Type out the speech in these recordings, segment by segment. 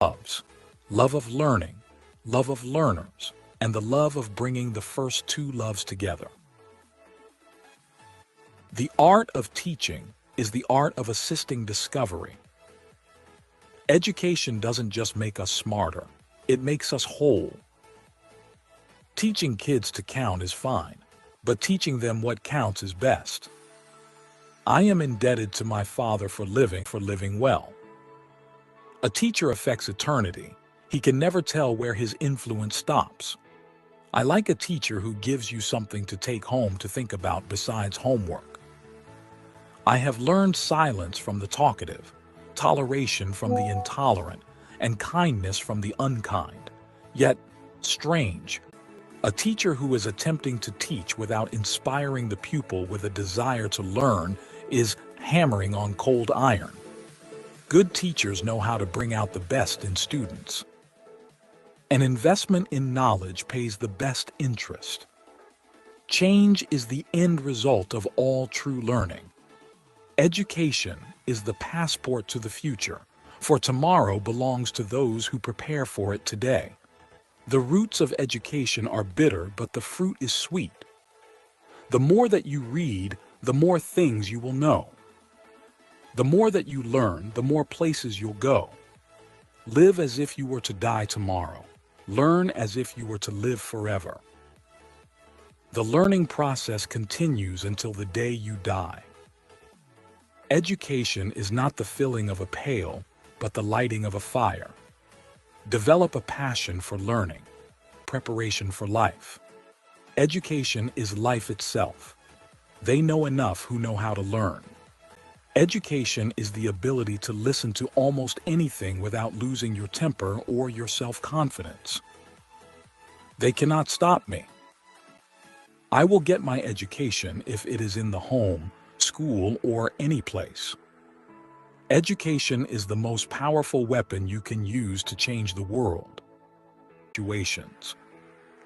loves, love of learning, love of learners, and the love of bringing the first two loves together. The art of teaching is the art of assisting discovery. Education doesn't just make us smarter, it makes us whole. Teaching kids to count is fine, but teaching them what counts is best. I am indebted to my father for living well. A teacher affects eternity. He can never tell where his influence stops. I like a teacher who gives you something to take home to think about besides homework. I have learned silence from the talkative, toleration from the intolerant, and kindness from the unkind. Yet, strange, a teacher who is attempting to teach without inspiring the pupil with a desire to learn is hammering on cold iron. Good teachers know how to bring out the best in students. An investment in knowledge pays the best interest. Change is the end result of all true learning. Education is the passport to the future, for tomorrow belongs to those who prepare for it today. The roots of education are bitter, but the fruit is sweet. The more that you read, the more things you will know. The more that you learn, the more places you'll go. Live as if you were to die tomorrow. Learn as if you were to live forever. The learning process continues until the day you die. Education is not the filling of a pail, but the lighting of a fire. Develop a passion for learning, preparation for life. Education is life itself. They know enough who know how to learn. Education is the ability to listen to almost anything without losing your temper or your self-confidence. They cannot stop me. I will get my education if it is in the home, school, or any place. Education is the most powerful weapon you can use to change the world. Situations.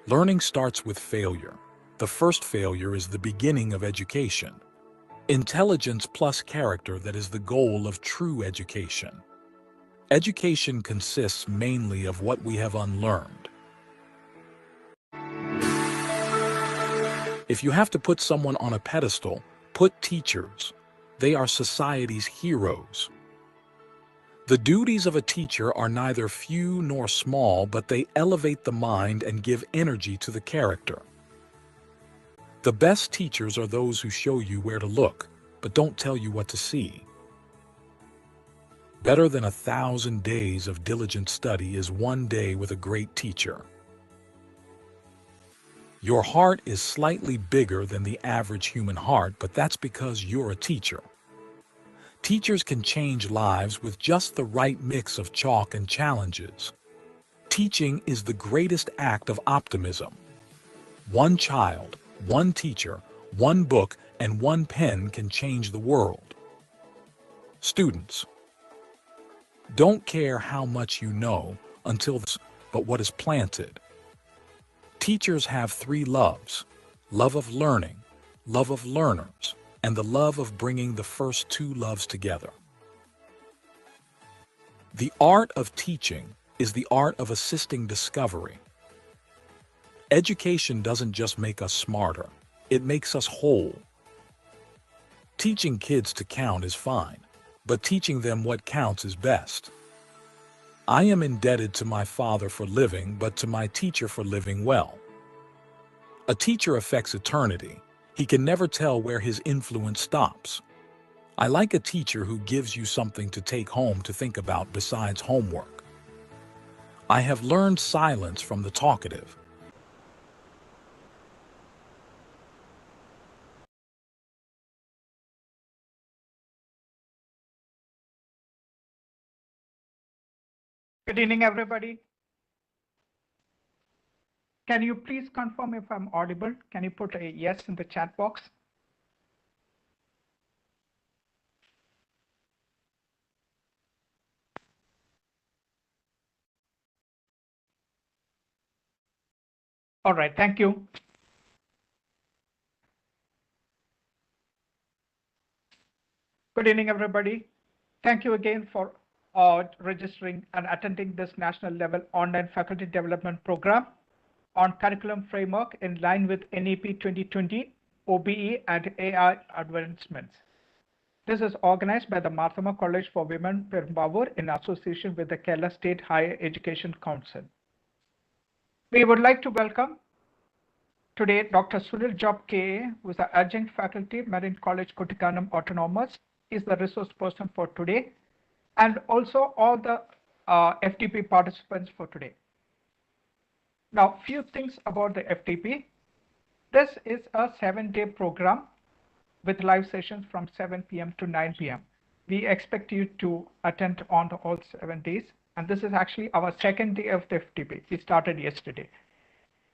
Learning starts with failure. The first failure is the beginning of education. Intelligence plus character, that is the goal of true education. Education consists mainly of what we have unlearned. If you have to put someone on a pedestal, put teachers. They are society's heroes. The duties of a teacher are neither few nor small, but they elevate the mind and give energy to the character. The best teachers are those who show you where to look, but don't tell you what to see. Better than 1,000 days of diligent study is one day with a great teacher. Your heart is slightly bigger than the average human heart, but that's because you're a teacher. Teachers can change lives with just the right mix of chalk and challenges. Teaching is the greatest act of optimism. One child, one teacher, one book, and one pen can change the world. Students, don't care how much you know until this, but what is planted. Teachers have three loves: love of learning, love of learners, and the love of bringing the first two loves together. The art of teaching is the art of assisting discovery. Education doesn't just make us smarter, it makes us whole. Teaching kids to count is fine, but teaching them what counts is best. I am indebted to my father for living, but to my teacher for living well. A teacher affects eternity. He can never tell where his influence stops. I like a teacher who gives you something to take home to think about besides homework. I have learned silence from the talkative. Good evening, everybody. Can you please confirm if I'm audible? Can you put a yes in the chat box? All right, thank you. Good evening, everybody. Thank you again for registering and attending this national level online faculty development program on curriculum framework in line with NEP 2020, OBE and AI Advancements. This is organized by the Mar Thoma College for Women, Perumbavoor, in association with the Kerala State Higher Education Council. We would like to welcome today Dr. Sunil Job KA, who is the adjunct faculty, Marine College, Kuttikanam Autonomous, is the resource person for today, and also all the FDP participants for today. Now, few things about the FDP. This is a 7-day program with live sessions from 7 p.m. to 9 p.m. We expect you to attend on all 7 days. And this is actually our second day of the FDP. We started yesterday.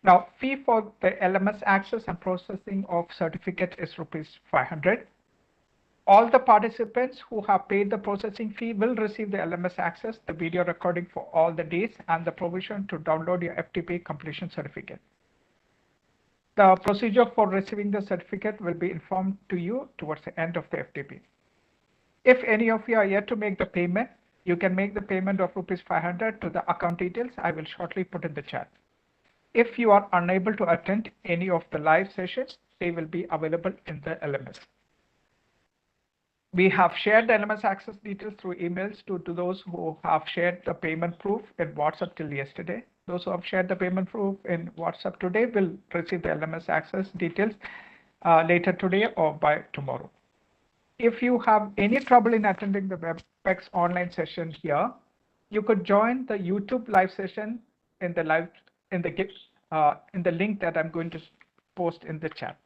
Now, fee for the LMS access and processing of certificate is rupees 500. All the participants who have paid the processing fee will receive the LMS access, the video recording for all the days, and the provision to download your FTP completion certificate. The procedure for receiving the certificate will be informed to you towards the end of the FTP. If any of you are yet to make the payment, you can make the payment of rupees 500 to the account details I will shortly put in the chat. If you are unable to attend any of the live sessions, they will be available in the LMS. We have shared the LMS access details through emails to those who have shared the payment proof in WhatsApp till yesterday. Those who have shared the payment proof in WhatsApp today will receive the LMS access details later today or by tomorrow. If you have any trouble in attending the WebEx online session here, you could join the YouTube live session in the link that I'm going to post in the chat.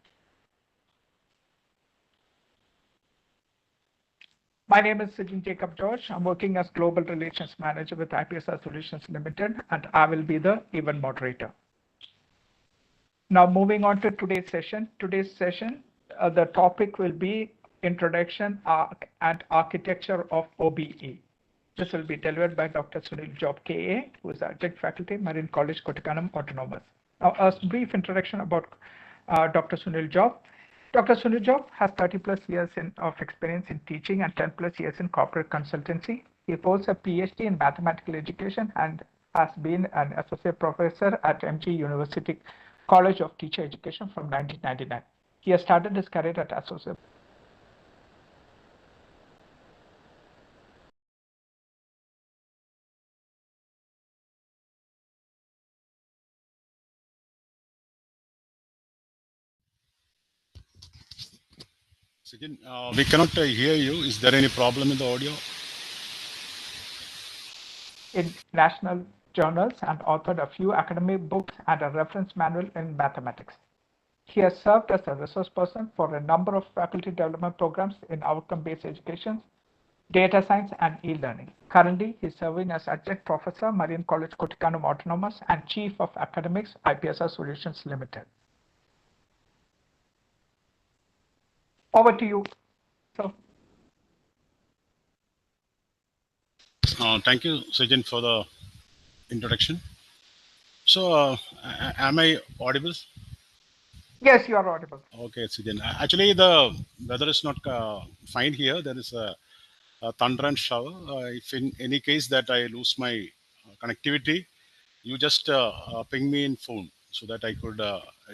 My name is Sijin Jacob George. I'm working as Global Relations Manager with IPSR Solutions Limited, and I will be the event moderator. Now, moving on to today's session. The topic will be Introduction and Architecture of OBE. This will be delivered by Dr. Sunil Job KA, who is adjunct faculty, Marine College, Kuttikanam Autonomous. Now, a brief introduction about Dr. Sunil Job. Dr. Sunil Job has 30 plus years of experience in teaching and 10 plus years in corporate consultancy. He holds a PhD in mathematical education and has been an associate professor at MG University College of Teacher Education from 1999. He has started his career at associate. Sijin, we cannot hear you. Is there any problem in the audio? In national journals and authored a few academic books and a reference manual in mathematics. He has served as a resource person for a number of faculty development programs in outcome-based education, data science, and e-learning. Currently, he is serving as adjunct professor, Marine College, Kuttikanam Autonomous, and Chief of Academics, IPSR Solutions Limited. Over to you, sir. Thank you, Sijin, for the introduction. So, am I audible? Yes, you are audible. Okay, Sijin. Actually, the weather is not fine here. There is a thunder and shower. If in any case that I lose my connectivity, you just ping me in phone so that I could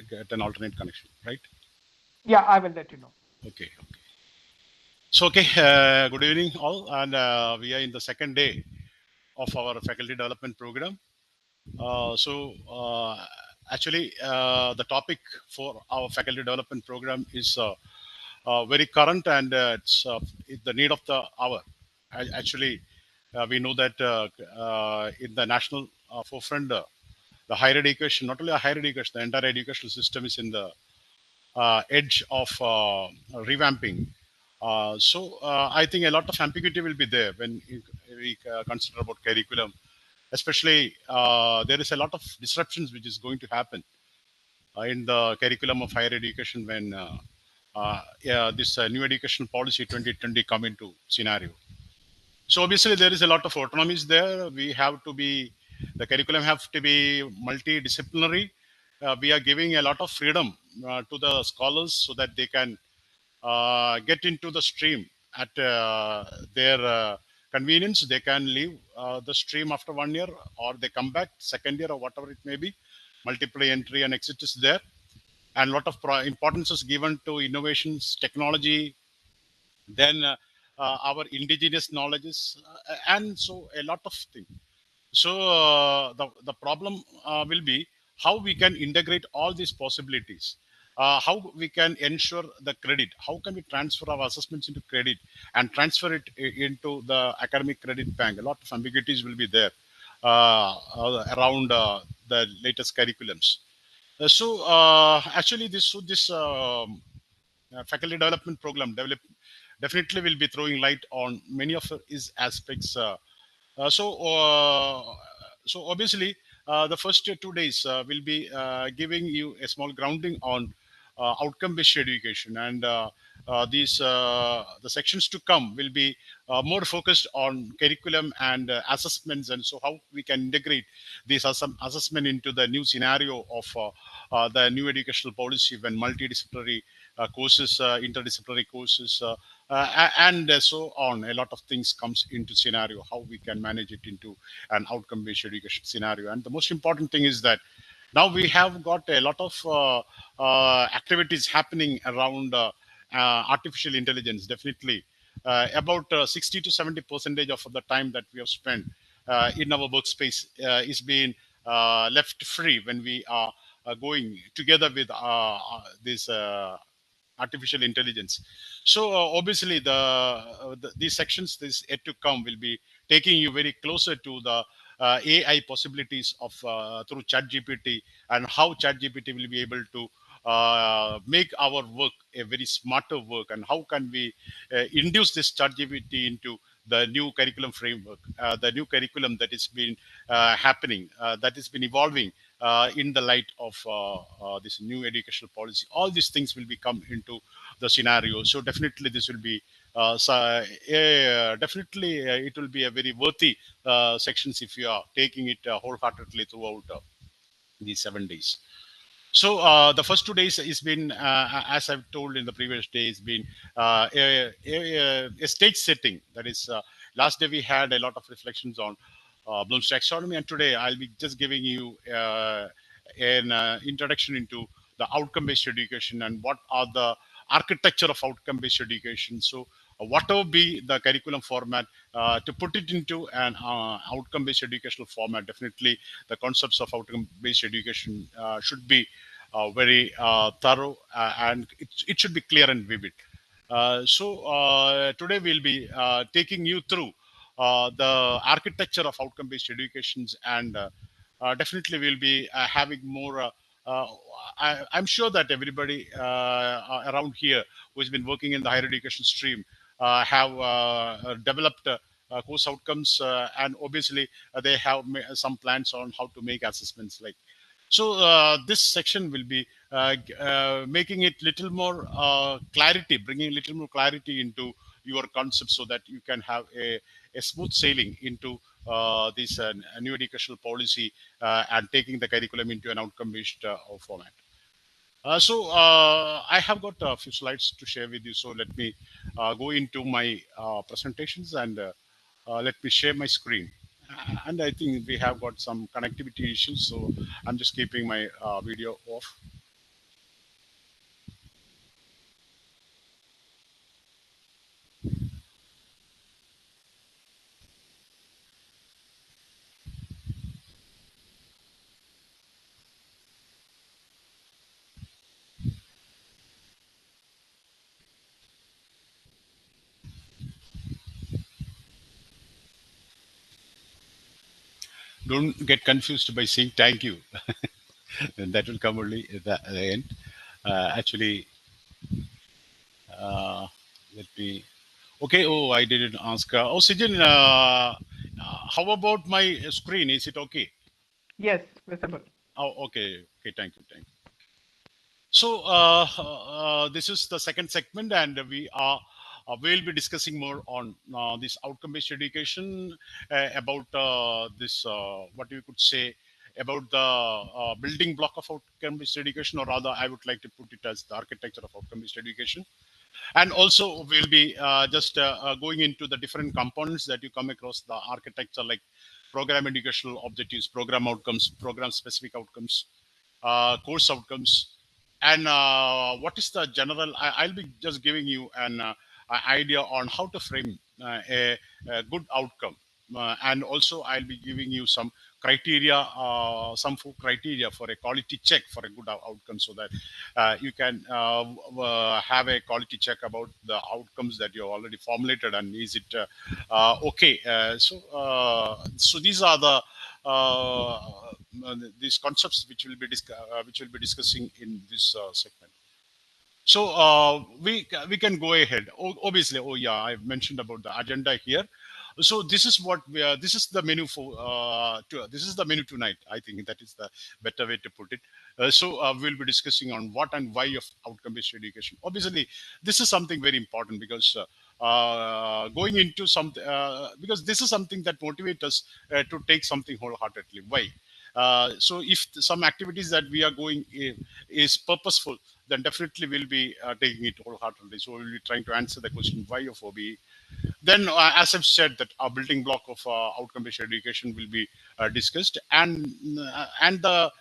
get an alternate connection, right? Yeah, I will let you know. Okay. So, okay, good evening all. And we are in the second day of our faculty development program. Actually, the topic for our faculty development program is very current, and it's the need of the hour. Actually, we know that in the national forefront, the higher education, not only higher education, the entire educational system is in the edge of revamping. I think a lot of ambiguity will be there when we consider about curriculum. Especially, there is a lot of disruptions which is going to happen in the curriculum of higher education when this new educational policy 2020 come into scenario. So obviously there is a lot of autonomies there. We have to be, the curriculum have to be multidisciplinary. We are giving a lot of freedom to the scholars so that they can get into the stream at their convenience, they can leave the stream after 1 year, or they come back second year or whatever it may be. Multiple entry and exit is there, and a lot of importance is given to innovations, technology, then our indigenous knowledges, and so a lot of things. So the problem will be how we can integrate all these possibilities, how we can ensure the credit, how can we transfer our assessments into credit and transfer it into the academic credit bank. A lot of ambiguities will be there around the latest curriculums. Actually, this faculty development program definitely will be throwing light on many of his aspects. Uh, so, uh, so obviously, the first 2 days will be giving you a small grounding on outcome-based education, and these the sections to come will be more focused on curriculum and assessments, and so how we can integrate this assessment into the new scenario of the new educational policy when multidisciplinary courses, interdisciplinary courses, and so on. A lot of things comes into scenario, how we can manage it into an outcome-based education scenario. And the most important thing is that now we have got a lot of activities happening around artificial intelligence. Definitely, about 60 to 70 percentage of the time that we have spent in our workspace is being left free when we are going together with this artificial intelligence. So obviously these sections this yet to come will be taking you very closer to the AI possibilities of through ChatGPT, and how ChatGPT will be able to make our work a very smarter work, and how can we induce this ChatGPT into the new curriculum framework, the new curriculum that is been happening, that has been evolving in the light of this new educational policy. All these things will become into the scenario. So definitely this will be definitely it will be a very worthy sections if you are taking it wholeheartedly throughout these 7 days. So the first 2 days has been, as I've told in the previous day, has been a stage setting. That is, last day we had a lot of reflections on Bloom's taxonomy, and today I'll be just giving you an introduction into the outcome-based education and what are the architecture of outcome-based education. So whatever be the curriculum format, to put it into an outcome-based educational format, definitely the concepts of outcome-based education should be very thorough, and it should be clear and vivid. Today we'll be taking you through the architecture of outcome-based educations, and definitely we'll be having more. Uh, I'm sure that everybody around here who has been working in the higher education stream have developed course outcomes, and obviously they have some plans on how to make assessments like. So this section will be making it little more clarity, bringing little more clarity into your concept, so that you can have a smooth sailing into this new educational policy and taking the curriculum into an outcome-based format. I have got a few slides to share with you. So let me go into my presentations, and let me share my screen. And I think we have got some connectivity issues, so I'm just keeping my video off. Don't get confused by saying thank you. And that will come only at the end. Actually, uh, let me. Okay. Oh, I didn't ask. Oh, Sijin, how about my screen? Is it okay? Yes, visible. Oh, okay. Okay. Thank you. Thank you. So this is the second segment, and we are we'll be discussing more on this outcome-based education, about this what you could say about the building block of outcome-based education, or rather, I would like to put it as the architecture of outcome-based education. And also we'll be just going into the different components that you come across the architecture, like program educational objectives, program outcomes, program specific outcomes, course outcomes, and what is the general. I'll be just giving you an idea on how to frame a good outcome, and also I'll be giving you some criteria, some criteria for a quality check for a good outcome, so that you can have a quality check about the outcomes that you have already formulated, and is it okay. So these are the these concepts which will be discussing in this segment. So we can go ahead. Obviously, oh yeah, I've mentioned about the agenda here. So this is what we are. This is the menu for. This is the menu tonight. I think that is the better way to put it. We'll be discussing on what and why of outcome-based education. Obviously, this is something very important, because going into something, because this is something that motivates us to take something wholeheartedly. Why? So if some activities that we are going is purposeful, then definitely we'll be taking it wholeheartedly. So we'll be trying to answer the question why of OBE. Then, as I've said, that our building block of outcome-based education will be discussed, and the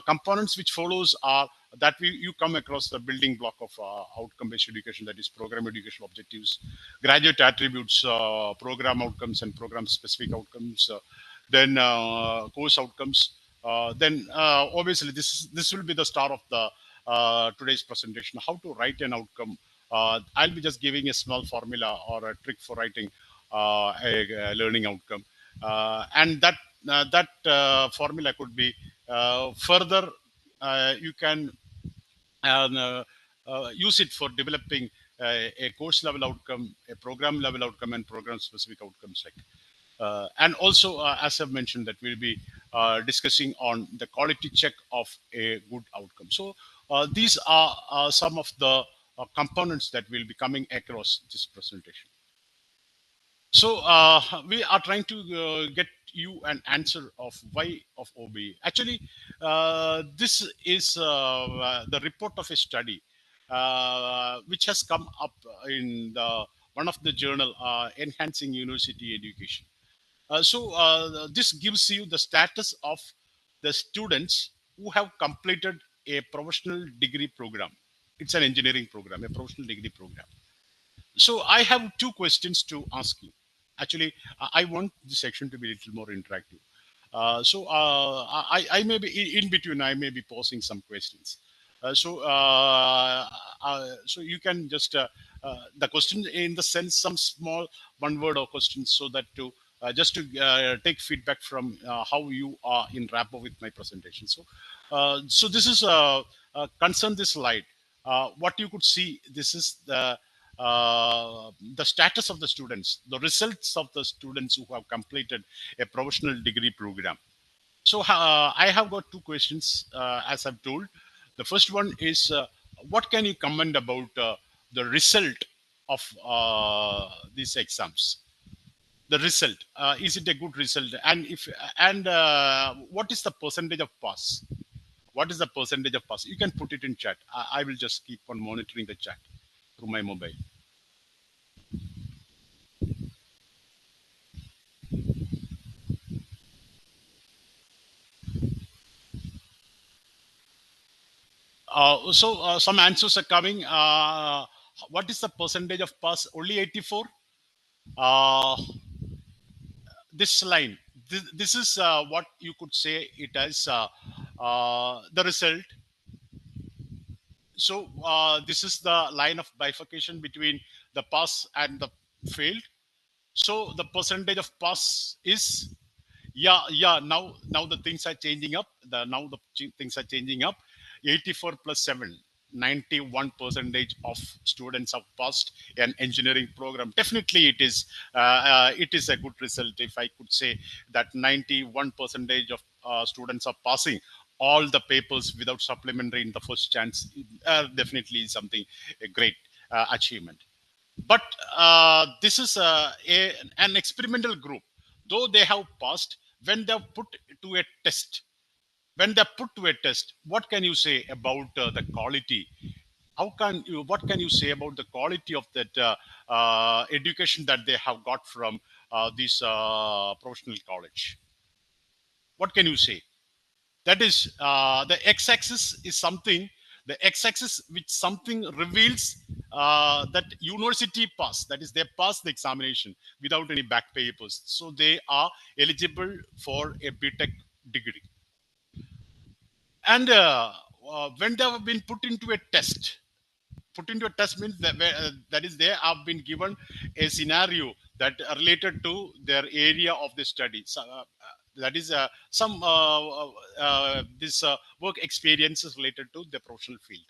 components which follows are that you come across the building block of outcome-based education, that is program educational objectives, graduate attributes, program outcomes and program-specific outcomes, then course outcomes. Then obviously this will be the star of the today's presentation: how to write an outcome. I'll be just giving a small formula or a trick for writing a learning outcome, and that formula could be further. You can use it for developing a course level outcome, a program level outcome, and program specific outcomes. And also, as I've mentioned, that we'll be discussing on the quality check of a good outcome. So these are some of the components that will be coming across this presentation. So we are trying to get you an answer of why of OBE. Actually, this is the report of a study which has come up in one of the journal, Enhancing University Education. This gives you the status of the students who have completed a professional degree program. It's an engineering program, a professional degree program. So I have two questions to ask you. Actually, I want this section to be a little more interactive. I may be in between. I may be posing some questions. So you can just the question in the sense some small one word or questions, so that to just to take feedback from how you are in rapport with my presentation. So this is concern this slide. What you could see, this is the status of the students, the results of the students who have completed a professional degree program. So I have got two questions, as I've told. The first one is, what can you comment about the result of these exams? The result, is it a good result? And if and what is the percentage of pass? What is the percentage of pass? You can put it in chat. I will just keep on monitoring the chat through my mobile. Some answers are coming. What is the percentage of pass? Only 84. Uh, this line. This is what you could say it as the result. So this is the line of bifurcation between the pass and the failed. So the percentage of pass is, yeah. Now the things are changing up. Things are changing up. 84 plus 7, 91 percentage of students have passed an engineering program. Definitely, it is a good result. If I could say that 91 percentage of students are passing all the papers without supplementary in the first chance, definitely something a great achievement. But this is an experimental group. Though they have passed, when they're put to a test, what can you say about the quality? what can you say about the quality of that education that they have got from this professional college? What can you say? That is the x-axis is something, the x-axis which something reveals that university pass, that is they pass the examination without any back papers, so they are eligible for a btech degree. And when they have been put into a test means that, that is they have been given a scenario that related to their area of the study. So, that is some this work experiences related to the professional field.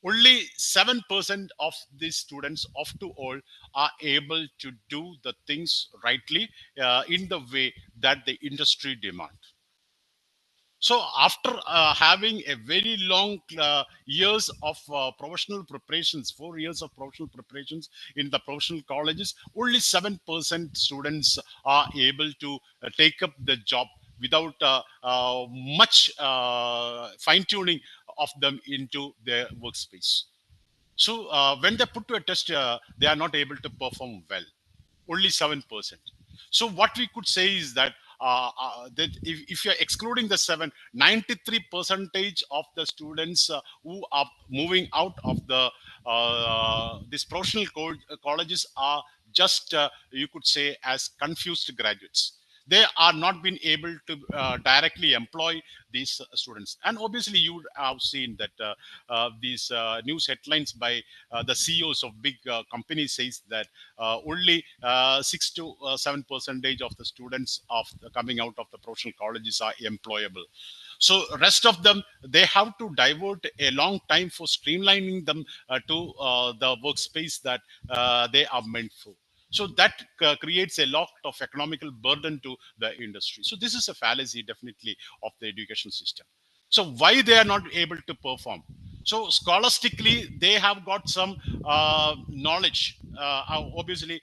Only 7% of these students of to all are able to do the things rightly in the way that the industry demand. So after having a very long years of professional preparations, 4 years of professional preparations in the professional colleges, only 7% students are able to take up the job without much fine tuning of them into their workspace. So when they put to a test, they are not able to perform well. Only 7%. So what we could say is that if you're excluding the 93 percentage of the students who are moving out of the these professional colleges are just you could say as confused graduates. They are not being able to directly employ these students. And obviously you would have seen that these news headlines by the CEOs of big companies says that only 6 to 7 percentage of the students of coming out of the professional colleges are employable. So rest of them, they have to divert a long time for streamlining them to the workspace that they are meant for. So that creates a lot of economical burden to the industry. So this is a fallacy definitely of the education system. So why they are not able to perform? So scholastically, they have got some knowledge. Obviously,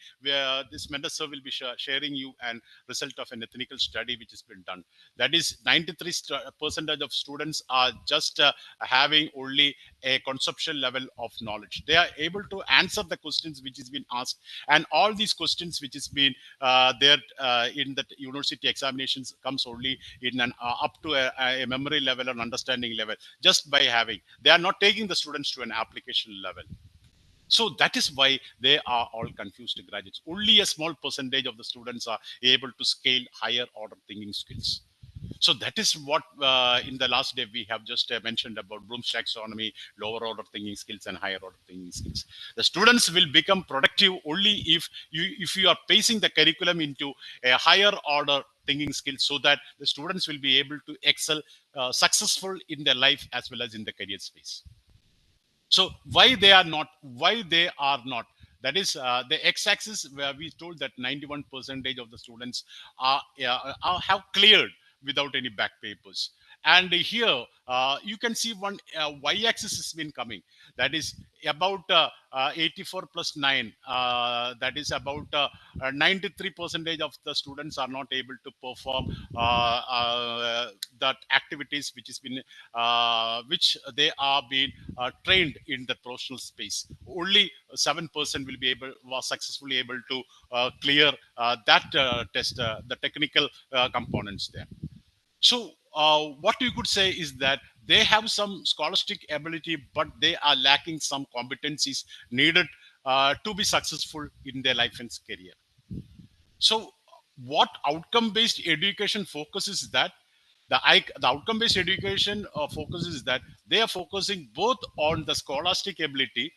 this Mendes sir will be sharing you an result of an ethnical study which has been done. That is 93% of students are just having only a conceptual level of knowledge. They are able to answer the questions which has been asked, and all these questions which has been there in the university examinations comes only in an up to a memory level and understanding level, just by having. They are not taking the students to an application level. So that is why they are all confused graduates. Only a small percentage of the students are able to scale higher order thinking skills. So that is what in the last day we have just mentioned about Bloom's taxonomy, lower order thinking skills and higher order thinking skills. The students will become productive only if you are pacing the curriculum into a higher order thinking skills, so that the students will be able to excel successful in their life as well as in the career space. So why they are not, that is the x-axis where we told that 91 percentage of the students have cleared without any back papers. And here you can see one y-axis has been coming, that is about 84 plus 9, that is about 93 percentage of the students are not able to perform that activities which has been which they are being trained in the professional space. Only 7% will be able, was successfully able to clear that test, the technical components there. So what you could say is that they have some scholastic ability, but they are lacking some competencies needed to be successful in their life and career. So what outcome-based education focuses that the outcome-based education focuses that they are focusing both on the scholastic ability,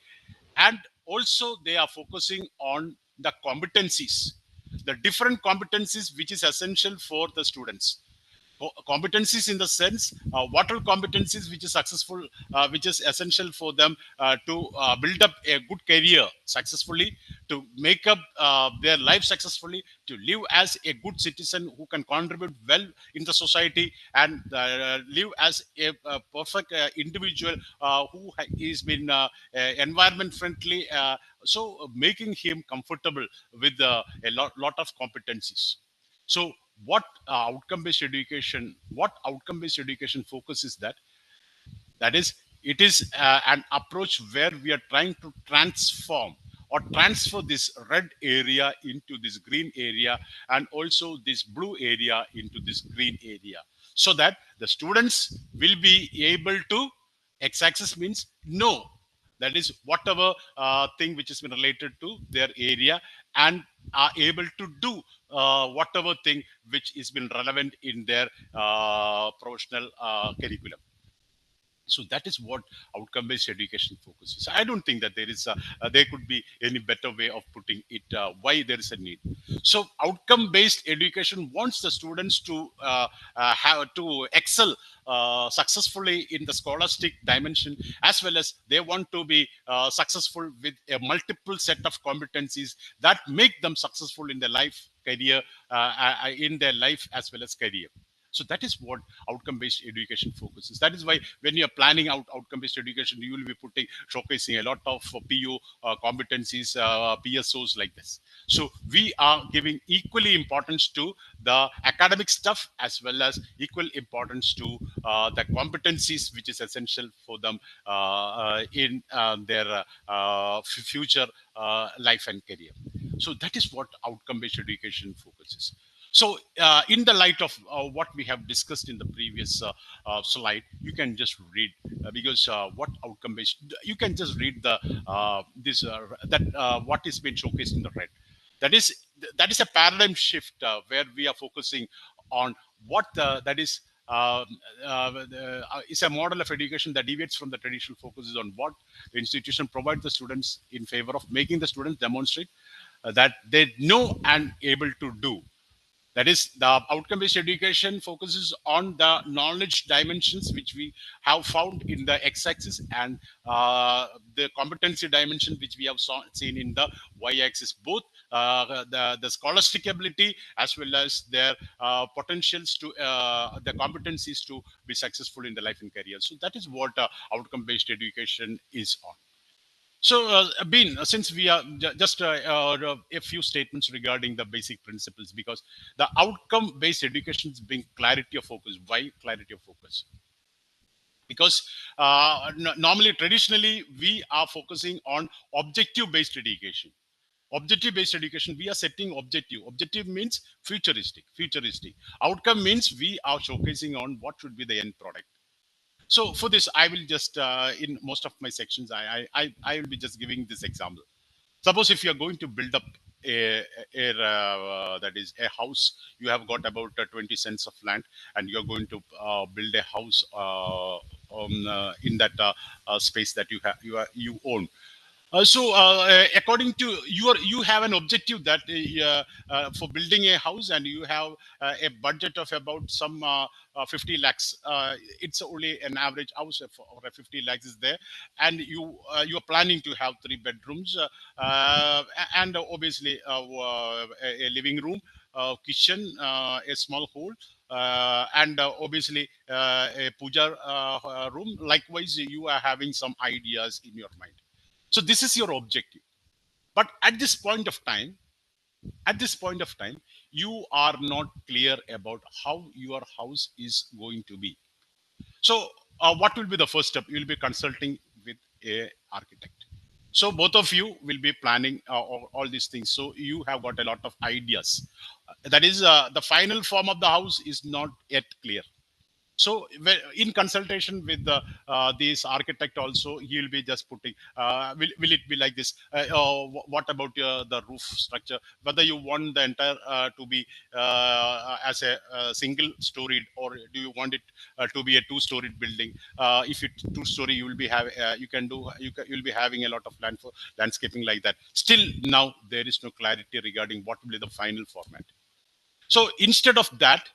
and also they are focusing on the competencies, the different competencies which is essential for the students. Competencies in the sense what are competencies which is successful, which is essential for them to build up a good career successfully, to make up their life successfully, to live as a good citizen who can contribute well in the society, and live as a perfect individual who is been environment friendly, so making him comfortable with lot of competencies. So what outcome based education focuses that, that is It is an approach where we are trying to transform or transfer this red area into this green area, and also this blue area into this green area, so that the students will be able to, x-axis means no, that is whatever thing which has been related to their area, and are able to do whatever thing which has been relevant in their professional curriculum. So that is what outcome based education focuses. I don't think that there could be any better way of putting it, why there is a need. So outcome based education wants the students to have to excel successfully in the scholastic dimension, as well as they want to be successful with a multiple set of competencies that make them successful in their life career, in their life as well as career. So that is what outcome based education focuses. That is why when you're planning out outcome based education, you will be putting, showcasing a lot of PO competencies, PSOs like this. So we are giving equally importance to the academic stuff, as well as equal importance to the competencies which is essential for them in their future life and career. So that is what outcome based education focuses. So, in the light of what we have discussed in the previous slide, you can just read, because what outcome based, you can just read the this that what is being showcased in the red. That is a paradigm shift where we are focusing on what that is. Is a model of education that deviates from the traditional focuses on what the institution provides the students in favor of making the students demonstrate that they know and able to do. That is, the outcome based education focuses on the knowledge dimensions which we have found in the x-axis, and the competency dimension which we have seen in the y-axis, both the scholastic ability as well as their potentials to the competencies to be successful in the life and career. So that is what outcome based education is on. So, Bean, since we are just a few statements regarding the basic principles, because the outcome-based education is being clarity of focus. Why clarity of focus? Because normally, traditionally, we are focusing on objective-based education. Objective-based education, we are setting objective. Objective means futuristic. Futuristic. Outcome means we are showcasing on what should be the end product. So for this, I will just in most of my sections, I will be just giving this example. Suppose if you are going to build up that is a house, you have got about 20 cents of land, and you're going to build a house in that space that you own. According to you have an objective that for building a house, and you have a budget of about some 50 lakhs. It's only an average house or a 50 lakhs is there, and you are planning to have 3 bedrooms, and obviously a living room, kitchen, a small hall, and obviously a puja room. Likewise, you are having some ideas in your mind. So this is your objective. But at this point of time, you are not clear about how your house is going to be. So what will be the first step? You will be consulting with a architect. So both of you will be planning all these things. So you have got a lot of ideas. That is, the final form of the house is not yet clear. So in consultation with the this architect also, he will be just putting will it be like this, what about the roof structure, whether you want the entire to be as a single storied, or do you want it to be a two-storied building. If it's two-story, you will be you'll be having a lot of land for landscaping like that. Still now there is no clarity regarding what will be the final format. So instead of that,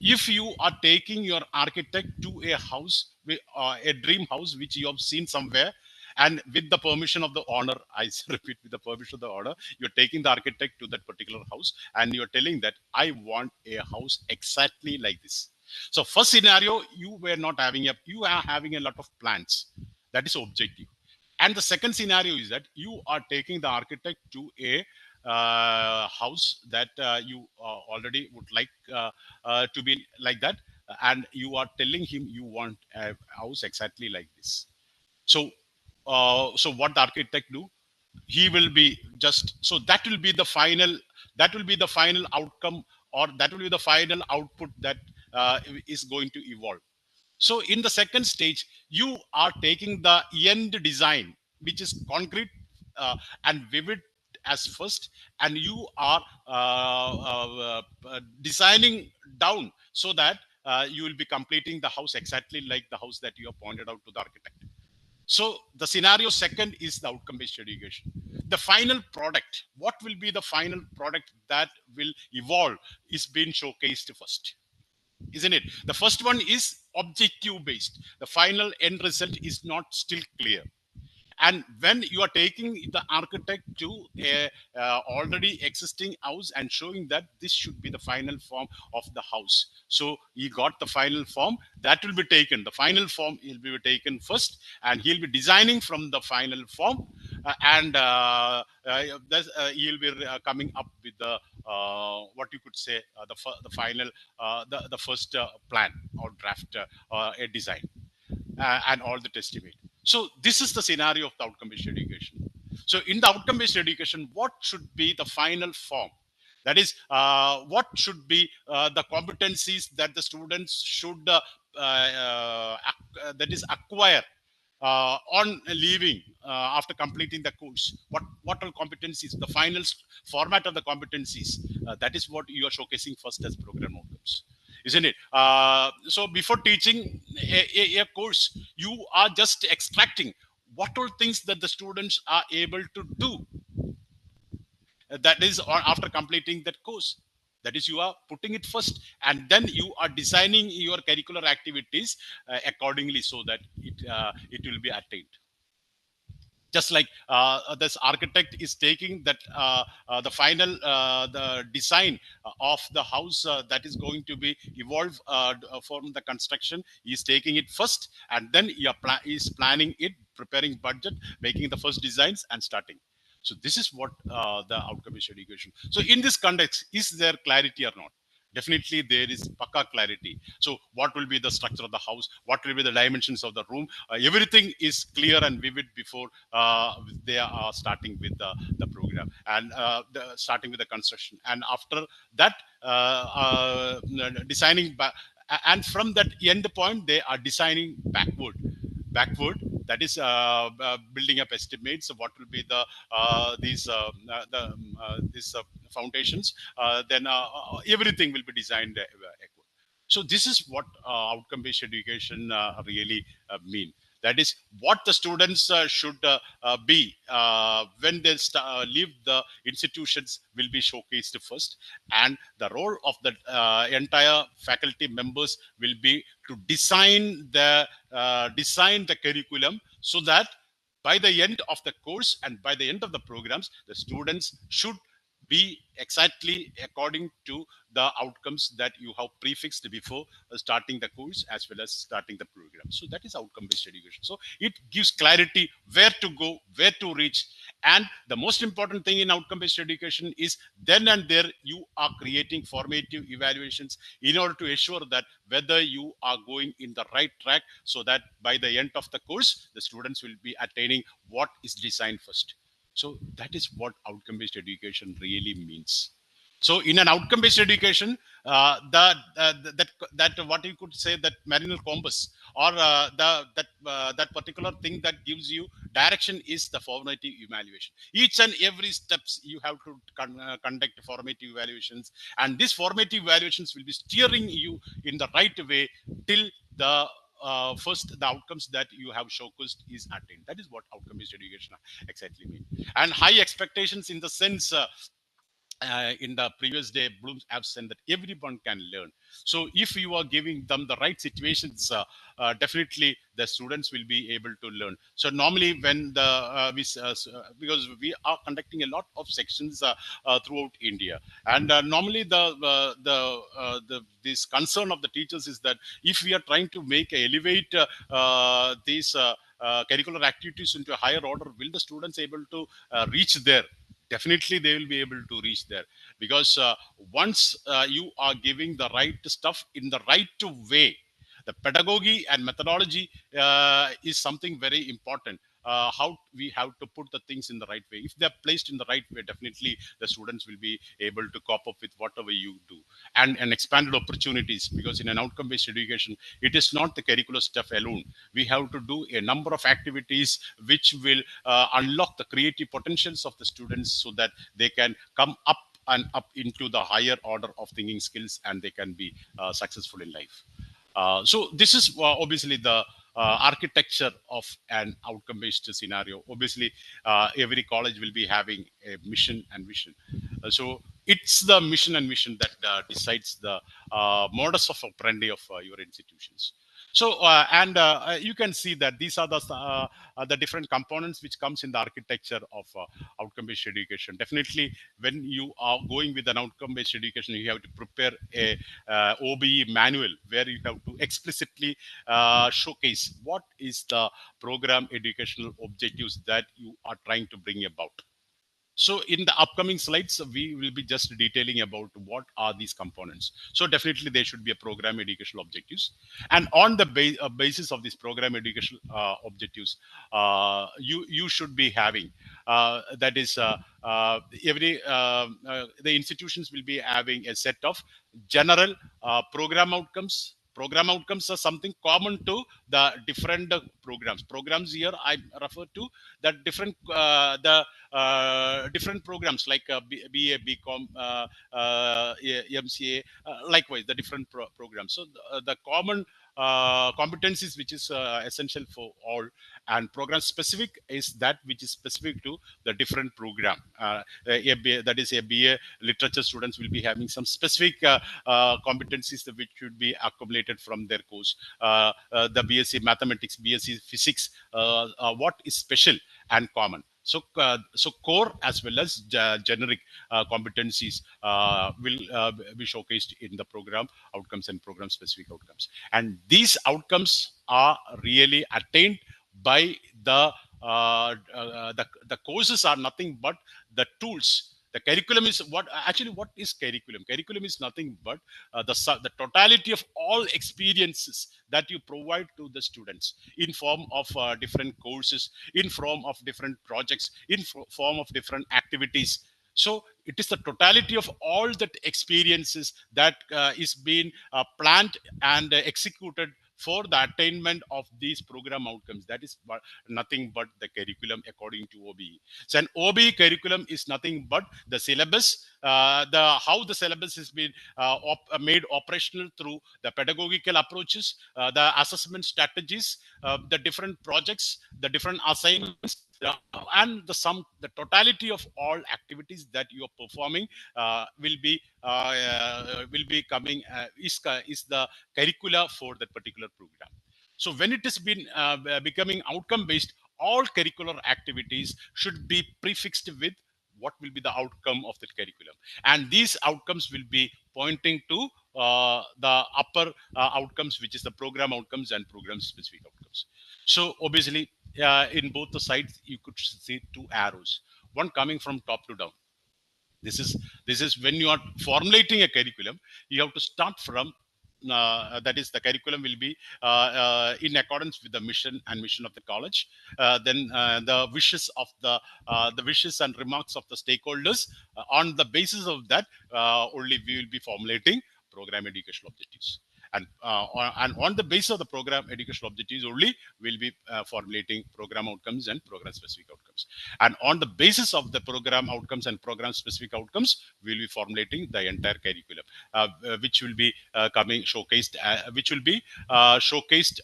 if you are taking your architect to a house, a dream house which you have seen somewhere, and with the permission of the owner, I repeat, with the permission of the owner, you're taking the architect to that particular house, and you're telling that I want a house exactly like this. So first scenario, you are having a lot of plans. That is objective. And the second scenario is that you are taking the architect to a house that you already would like to be like that. and you are telling him you want a house exactly like this. So so what the architect do, he will be just, so that will be the final, that will be the final outcome, or that will be the final output that is going to evolve. So in the second stage, you are taking the end design, which is concrete and vivid as first, and you are designing down, so that you will be completing the house exactly like the house that you have pointed out to the architect. So the scenario second is the outcome-based education. The final product, what will be the final product that will evolve, is being showcased first, isn't it? The first one is objective based. The final end result is not still clear. And when you are taking the architect to a already existing house and showing that this should be the final form of the house, so he got the final form, that will be taken, the final form will be taken first, and he'll be designing from the final form, and he'll be coming up with the what you could say, the final the first plan or draft a design, and all the testimony. So this is the scenario of the outcome-based education. So in the outcome-based education, what should be the final form? That is, what should be the competencies that the students should that is acquire on leaving after completing the course. What are competencies? The final format of the competencies. That is what you are showcasing first as program outcomes, isn't it? So before teaching a course, you are just extracting what all things that the students are able to do. That is after completing that course. That is, you are putting it first, and then you are designing your curricular activities accordingly, so that it will be attained. Just like this architect is taking that the final the design of the house that is going to be evolved from the construction, he is taking it first, and then he is planning it, preparing budget, making the first designs, and starting. So this is what the outcome is education. So in this context, is there clarity or not? Definitely there is paka clarity. So what will be the structure of the house, what will be the dimensions of the room, everything is clear and vivid before they are starting with the program, and starting with the construction, and after that designing and from that end point they are designing backward, that is building up estimates of what will be the these foundations, then everything will be designed so this is what outcome based education really mean. That is what the students should be when they leave the institutions will be showcased first, and the role of the entire faculty members will be to design the curriculum, so that by the end of the course and by the end of the programs, the students should be exactly according to the outcomes that you have prefixed before starting the course as well as starting the program. So that is outcome based education. So it gives clarity where to go, where to reach. And the most important thing in outcome based education is then and there you are creating formative evaluations in order to ensure that whether you are going in the right track, so that by the end of the course the students will be attaining what is designed first. So that is what outcome-based education really means. So in an outcome-based education, that what you could say, that marinal compass, or that particular thing that gives you direction is the formative evaluation. Each and every steps you have to conduct formative evaluations, and these formative evaluations will be steering you in the right way till the first the outcomes that you have showcased is attained. That is what outcome-based education exactly mean. And high expectations in the sense in the previous day, Bloom have said that everyone can learn. So if you are giving them the right situations, definitely the students will be able to learn. So normally when the because we are conducting a lot of sections throughout India, and normally this concern of the teachers is that if we are trying to make elevate these curricular activities into a higher order, will the students able to reach there? definitely they will be able to reach there, because once you are giving the right stuff in the right way, the pedagogy and methodology is something very important. How we have to put the things in the right way. If they're placed in the right way, definitely the students will be able to cope up with whatever you do. And expanded opportunities, because in an outcome based education, it is not the curricular stuff alone. We have to do a number of activities which will unlock the creative potentials of the students, so that they can come up and up into the higher order of thinking skills, and they can be successful in life. So this is obviously the architecture of an outcome-based scenario. Obviously, every college will be having a mission and vision. So it's the mission and vision that decides the modus of operandi of your institutions. So you can see that these are the different components which comes in the architecture of outcome-based education. Definitely, when you are going with an outcome-based education, you have to prepare a OBE manual, where you have to explicitly showcase what is the program educational objectives that you are trying to bring about. So in the upcoming slides, we will be just detailing about what are these components. So definitely there should be a program educational objectives. And on the basis of this program educational objectives, you should be having, that is, the institutions will be having a set of general program outcomes. Program outcomes are something common to the different programs. Programs here I refer to the different programs like BA, BCom, MCA, likewise the different programs. So the common competencies which is essential for all, and program specific is that which is specific to the different program. That is a BA literature students will be having some specific competencies which should be accumulated from their course. The BSc mathematics, BSc physics, what is special and common. So core as well as generic competencies will be showcased in the program outcomes and program specific outcomes. And these outcomes are really attained by the courses are nothing but the tools. The curriculum is what is curriculum? Curriculum is nothing but the totality of all experiences that you provide to the students in form of different courses, in form of different projects, in form of different activities. So it is the totality of all that experiences that is being planned and executed for the attainment of these program outcomes. That is nothing but the curriculum according to OBE. So an OBE curriculum is nothing but the syllabus, how the syllabus has been made operational through the pedagogical approaches, the assessment strategies, the different projects, the different assignments, and the totality of all activities that you are performing will be coming is the curricula for that particular program. So when it has been becoming outcome based, all curricular activities should be prefixed with what will be the outcome of that curriculum, and these outcomes will be pointing to the upper outcomes, which is the program outcomes and program specific outcomes. So obviously in both the sides you could see two arrows, one coming from top to down. This is when you are formulating a curriculum, you have to start from that is the curriculum will be in accordance with the mission and mission of the college, then the wishes of the wishes and remarks of the stakeholders. On the basis of that, only we will be formulating program educational objectives, and on the basis of the program educational objectives only we'll be formulating program outcomes and program specific outcomes, and on the basis of the program outcomes and program specific outcomes we'll be formulating the entire curriculum, which will be showcased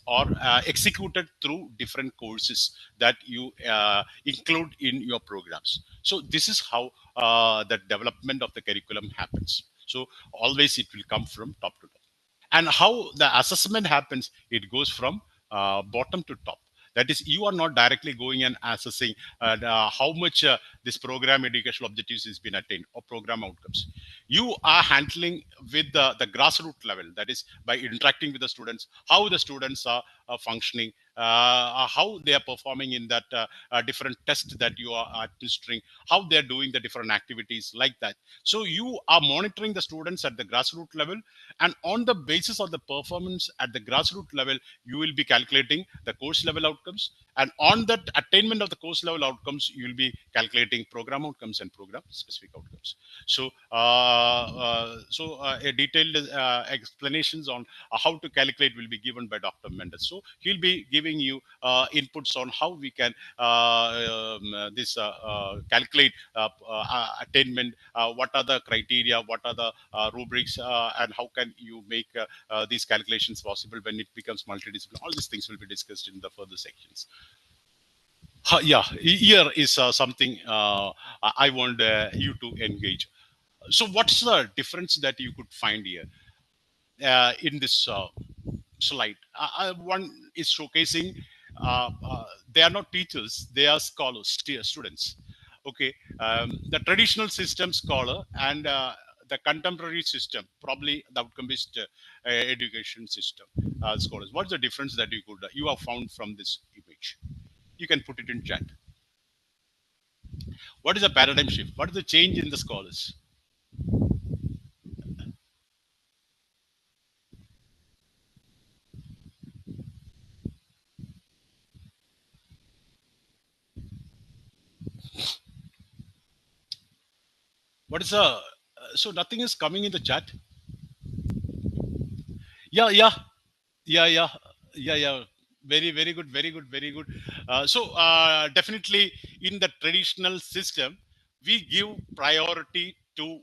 or executed through different courses that you include in your programs. So this is how the development of the curriculum happens. So always it will come from top to top. And how the assessment happens, it goes from bottom to top. That is, you are not directly going and assessing how much this program educational objectives has been attained or program outcomes. You are handling with the grassroots level, that is by interacting with the students, how the students are functioning, how they are performing in that different test that you are administering, how they are doing the different activities like that. So you are monitoring the students at the grassroots level, and on the basis of the performance at the grassroots level, you will be calculating the course level outcomes, and on that attainment of the course level outcomes, you will be calculating program outcomes and program specific outcomes. So a detailed explanations on how to calculate will be given by Dr. Mendes. So he'll be giving you inputs on how we can calculate attainment, what are the criteria, what are the rubrics, and how can you make these calculations possible when it becomes multidisciplinary. All these things will be discussed in the further sections. Yeah, here is something I want you to engage. So what's the difference that you could find here in this slide? One is showcasing they are not teachers, they are scholars, students. Okay, the traditional system scholar and the contemporary system, probably the outcome-based education system scholars. What's the difference that you have found from this image? You can put it in chat. What is the paradigm shift? What is the change in the scholars? What is the so nothing is coming in the chat? Yeah, yeah, yeah, yeah, yeah. Very good, very good, very good. Definitely in the traditional system, we give priority to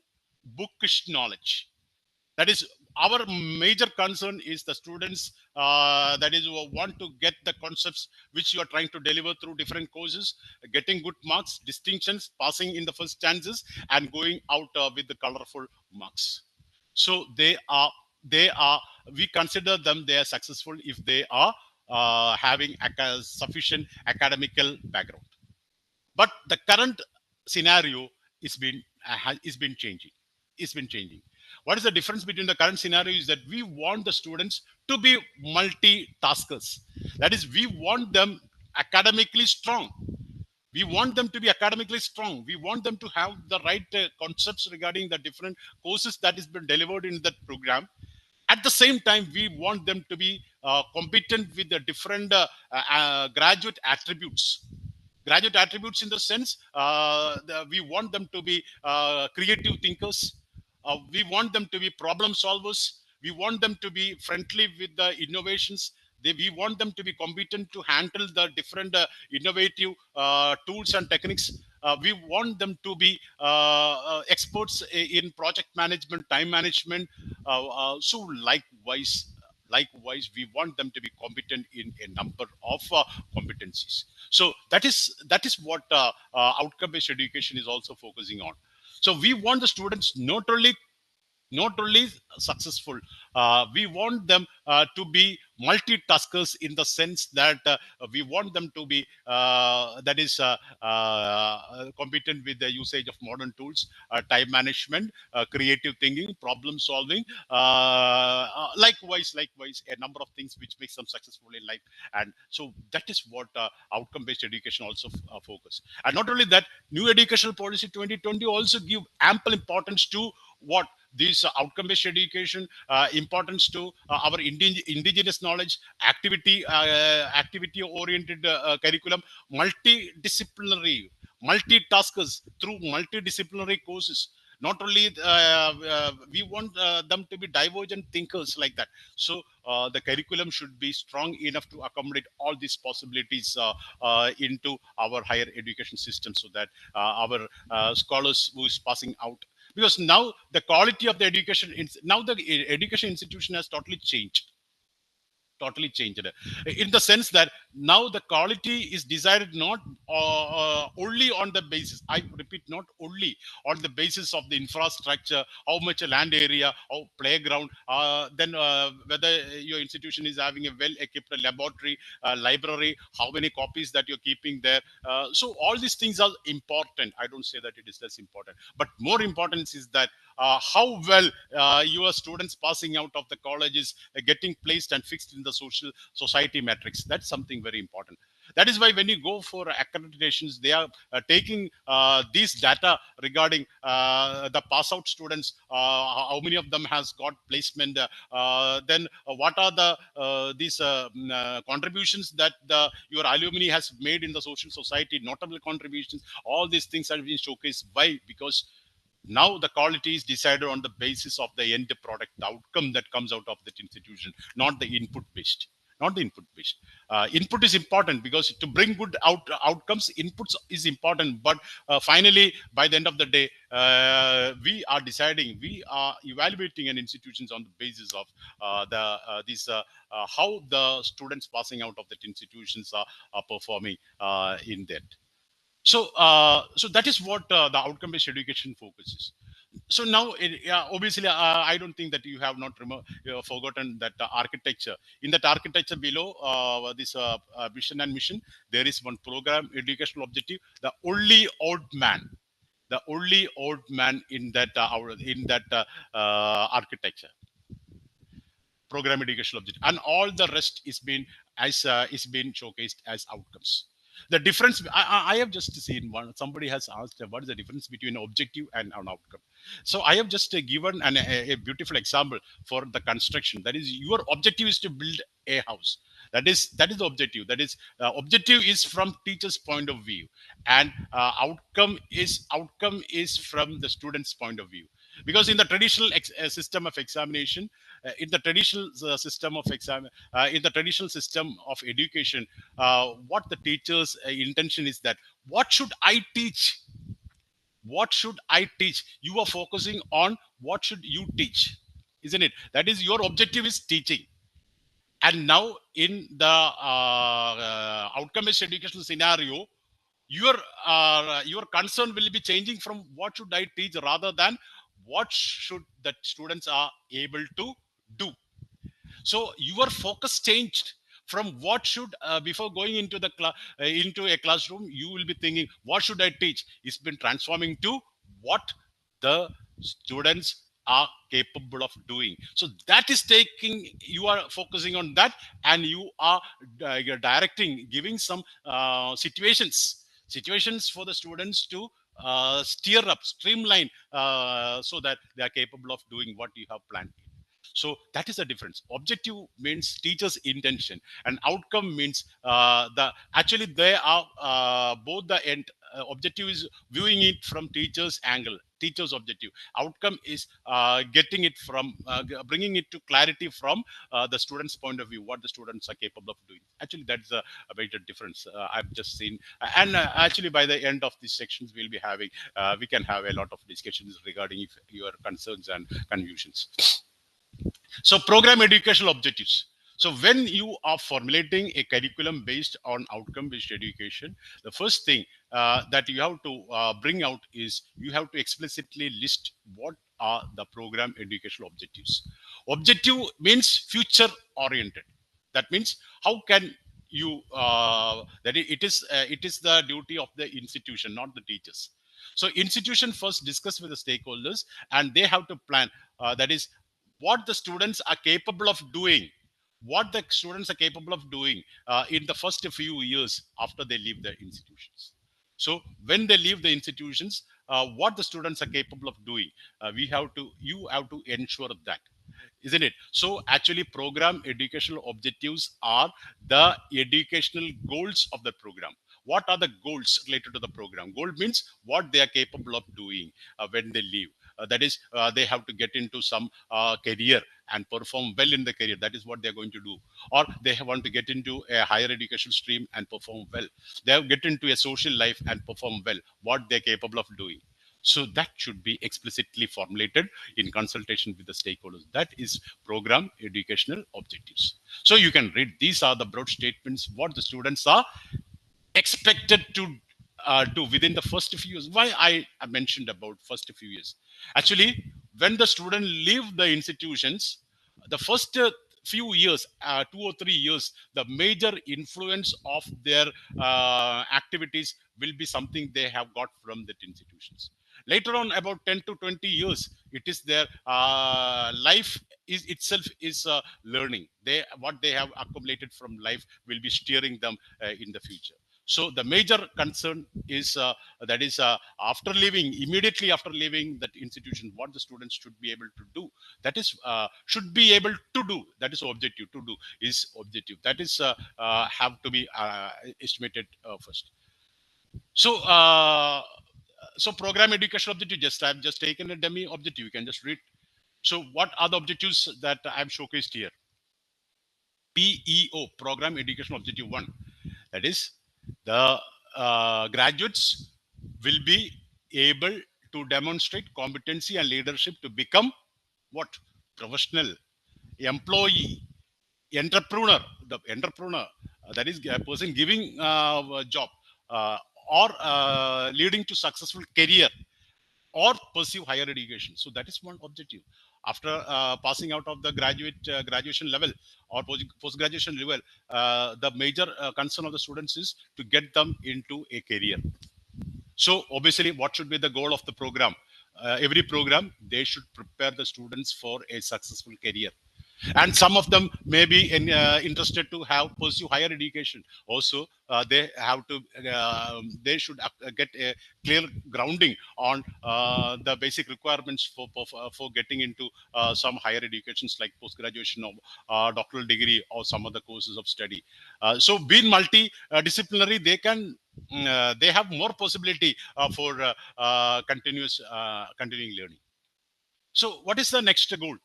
bookish knowledge. That is our major concern is the students that is who want to get the concepts which you are trying to deliver through different courses, getting good marks, distinctions, passing in the first chances, and going out with the colorful marks. So they are we consider them they are successful if they are having sufficient academical background. But the current scenario is been changing. It's been changing. What is the difference between the current scenario is that we want the students to be multitaskers. That is, we want them academically strong. We want them to be academically strong. We want them to have the right concepts regarding the different courses that is been delivered in that program. At the same time, we want them to be competent with the different graduate attributes. Graduate attributes in the sense we want them to be creative thinkers. We want them to be problem solvers. We want them to be friendly with the innovations. We want them to be competent to handle the different innovative tools and techniques. We want them to be experts in project management, time management. So likewise, we want them to be competent in a number of competencies. So that is what outcome-based education is also focusing on. So we want the students not only successful, we want them to be multitaskers in the sense that we want them to be competent with the usage of modern tools, time management, creative thinking, problem solving, likewise a number of things which makes them successful in life. And so that is what outcome based education also focus. And not only that, new educational policy 2020 also give ample importance to what this outcome-based education, importance to our indigenous knowledge, activity-oriented curriculum, multidisciplinary, multitaskers through multidisciplinary courses. Not only we want them to be divergent thinkers like that. So the curriculum should be strong enough to accommodate all these possibilities into our higher education system, so that our scholars who is passing out, because now the quality of the education now the education institution has totally changed in the sense that now the quality is decided not only on the basis, I repeat, not only on the basis of the infrastructure, how much land area, how playground, then whether your institution is having a well equipped laboratory, library, how many copies that you're keeping there. So all these things are important. I don't say that it is less important, but more important is that how well your students passing out of the college is getting placed and fixed in the the social society metrics. That's something very important. That is why when you go for accreditations, they are taking these data regarding the pass out students, how many of them has got placement, then what are the these contributions that your alumni has made in the social society, notable contributions. All these things are being showcased. Why? Because now the quality is decided on the basis of the end product, the outcome that comes out of that institution, not the input based. Not the input based. Input is important because to bring good outcomes, inputs is important. But finally, by the end of the day, we are deciding, we are evaluating an institutions on the basis of how the students passing out of that institutions are performing in that. So that is what the outcome-based education focuses. So now, obviously, I don't think that you have not forgotten that architecture. In that architecture below this vision and mission, there is one program, educational objective, the only old man in that architecture, program educational objective, and all the rest is been showcased as outcomes. The difference, I have just seen one, somebody has asked what is the difference between objective and an outcome. So I have just given a beautiful example for the construction. That is, your objective is to build a house. That is the objective. That is, objective is from teacher's point of view, and outcome is from the student's point of view. Because in the traditional system of examination, in the traditional system of exam in the traditional system of education, what the teacher's intention is that, what should I teach, what should I teach? You are focusing on what should you teach, isn't it? That is, your objective is teaching. And now in the outcome based educational scenario, your your concern will be changing from what should I teach, rather than what should the students are able to do. So your focus changed from what should, before going into the into a classroom, you will be thinking what should I teach. It's been transforming to what the students are capable of doing. So that is taking, you are focusing on that, and you are you're directing, giving some situations for the students to steer up, streamline, so that they are capable of doing what you have planned. So that is the difference. Objective means teacher's intention, and outcome means the actually they are both the end. Objective is viewing it from teacher's angle, teacher's objective. Outcome is getting it from bringing it to clarity from the student's point of view, what the students are capable of doing. Actually, that's a major difference I've just seen. And actually, by the end of these sections, we'll be having we can have a lot of discussions regarding if your concerns and confusions. So program educational objectives. So when you are formulating a curriculum based on outcome based education, the first thing that you have to bring out is you have to explicitly list what are the program educational objectives. Objective means future oriented. That means how can you that it is the duty of the institution, not the teachers. So institution first discuss with the stakeholders, and they have to plan, that is, what the students are capable of doing, in the first few years after they leave the institutions. So when they leave the institutions, what the students are capable of doing, you have to ensure that, isn't it? So actually, program educational objectives are the educational goals of the program. What are the goals related to the program? Goal means what they are capable of doing when they leave. That is, they have to get into some career and perform well in the career. That is what they're going to do. Or they want to get into a higher education stream and perform well. They have get into a social life and perform well. What they're capable of doing. So that should be explicitly formulated in consultation with the stakeholders. That is program educational objectives. So you can read, these are the broad statements, what the students are expected to do within the first few years. Why I mentioned about first few years? Actually, when the student leave the institutions, the first few years, 2 or 3 years, the major influence of their activities will be something they have got from the institutions. Later on, about 10 to 20 years, it is their life is itself is learning. What they have accumulated from life will be steering them in the future. So the major concern is that is after leaving, immediately after leaving that institution, what the students should be able to do. That is should be able to do. That is objective. To do is objective. That is have to be estimated first. So program education objective. I've just taken a dummy objective. You can just read. So what are the objectives that I've showcased here? PEO, Program Education Objective 1. That is, the graduates will be able to demonstrate competency and leadership to become what? Professional, employee, entrepreneur. The entrepreneur, that is a person giving a job, or leading to successful career, or pursue higher education. So that is one objective. After passing out of the graduation level or post graduation level, the major concern of the students is to get them into a career. So obviously, what should be the goal of the program? Every program, they should prepare the students for a successful career. And some of them may be interested to pursue higher education. Also, they have to they should get a clear grounding on the basic requirements for getting into some higher educations like post graduation or doctoral degree or some other courses of study. So being multi-disciplinary, they have more possibility for continuing learning. So what is the next goal?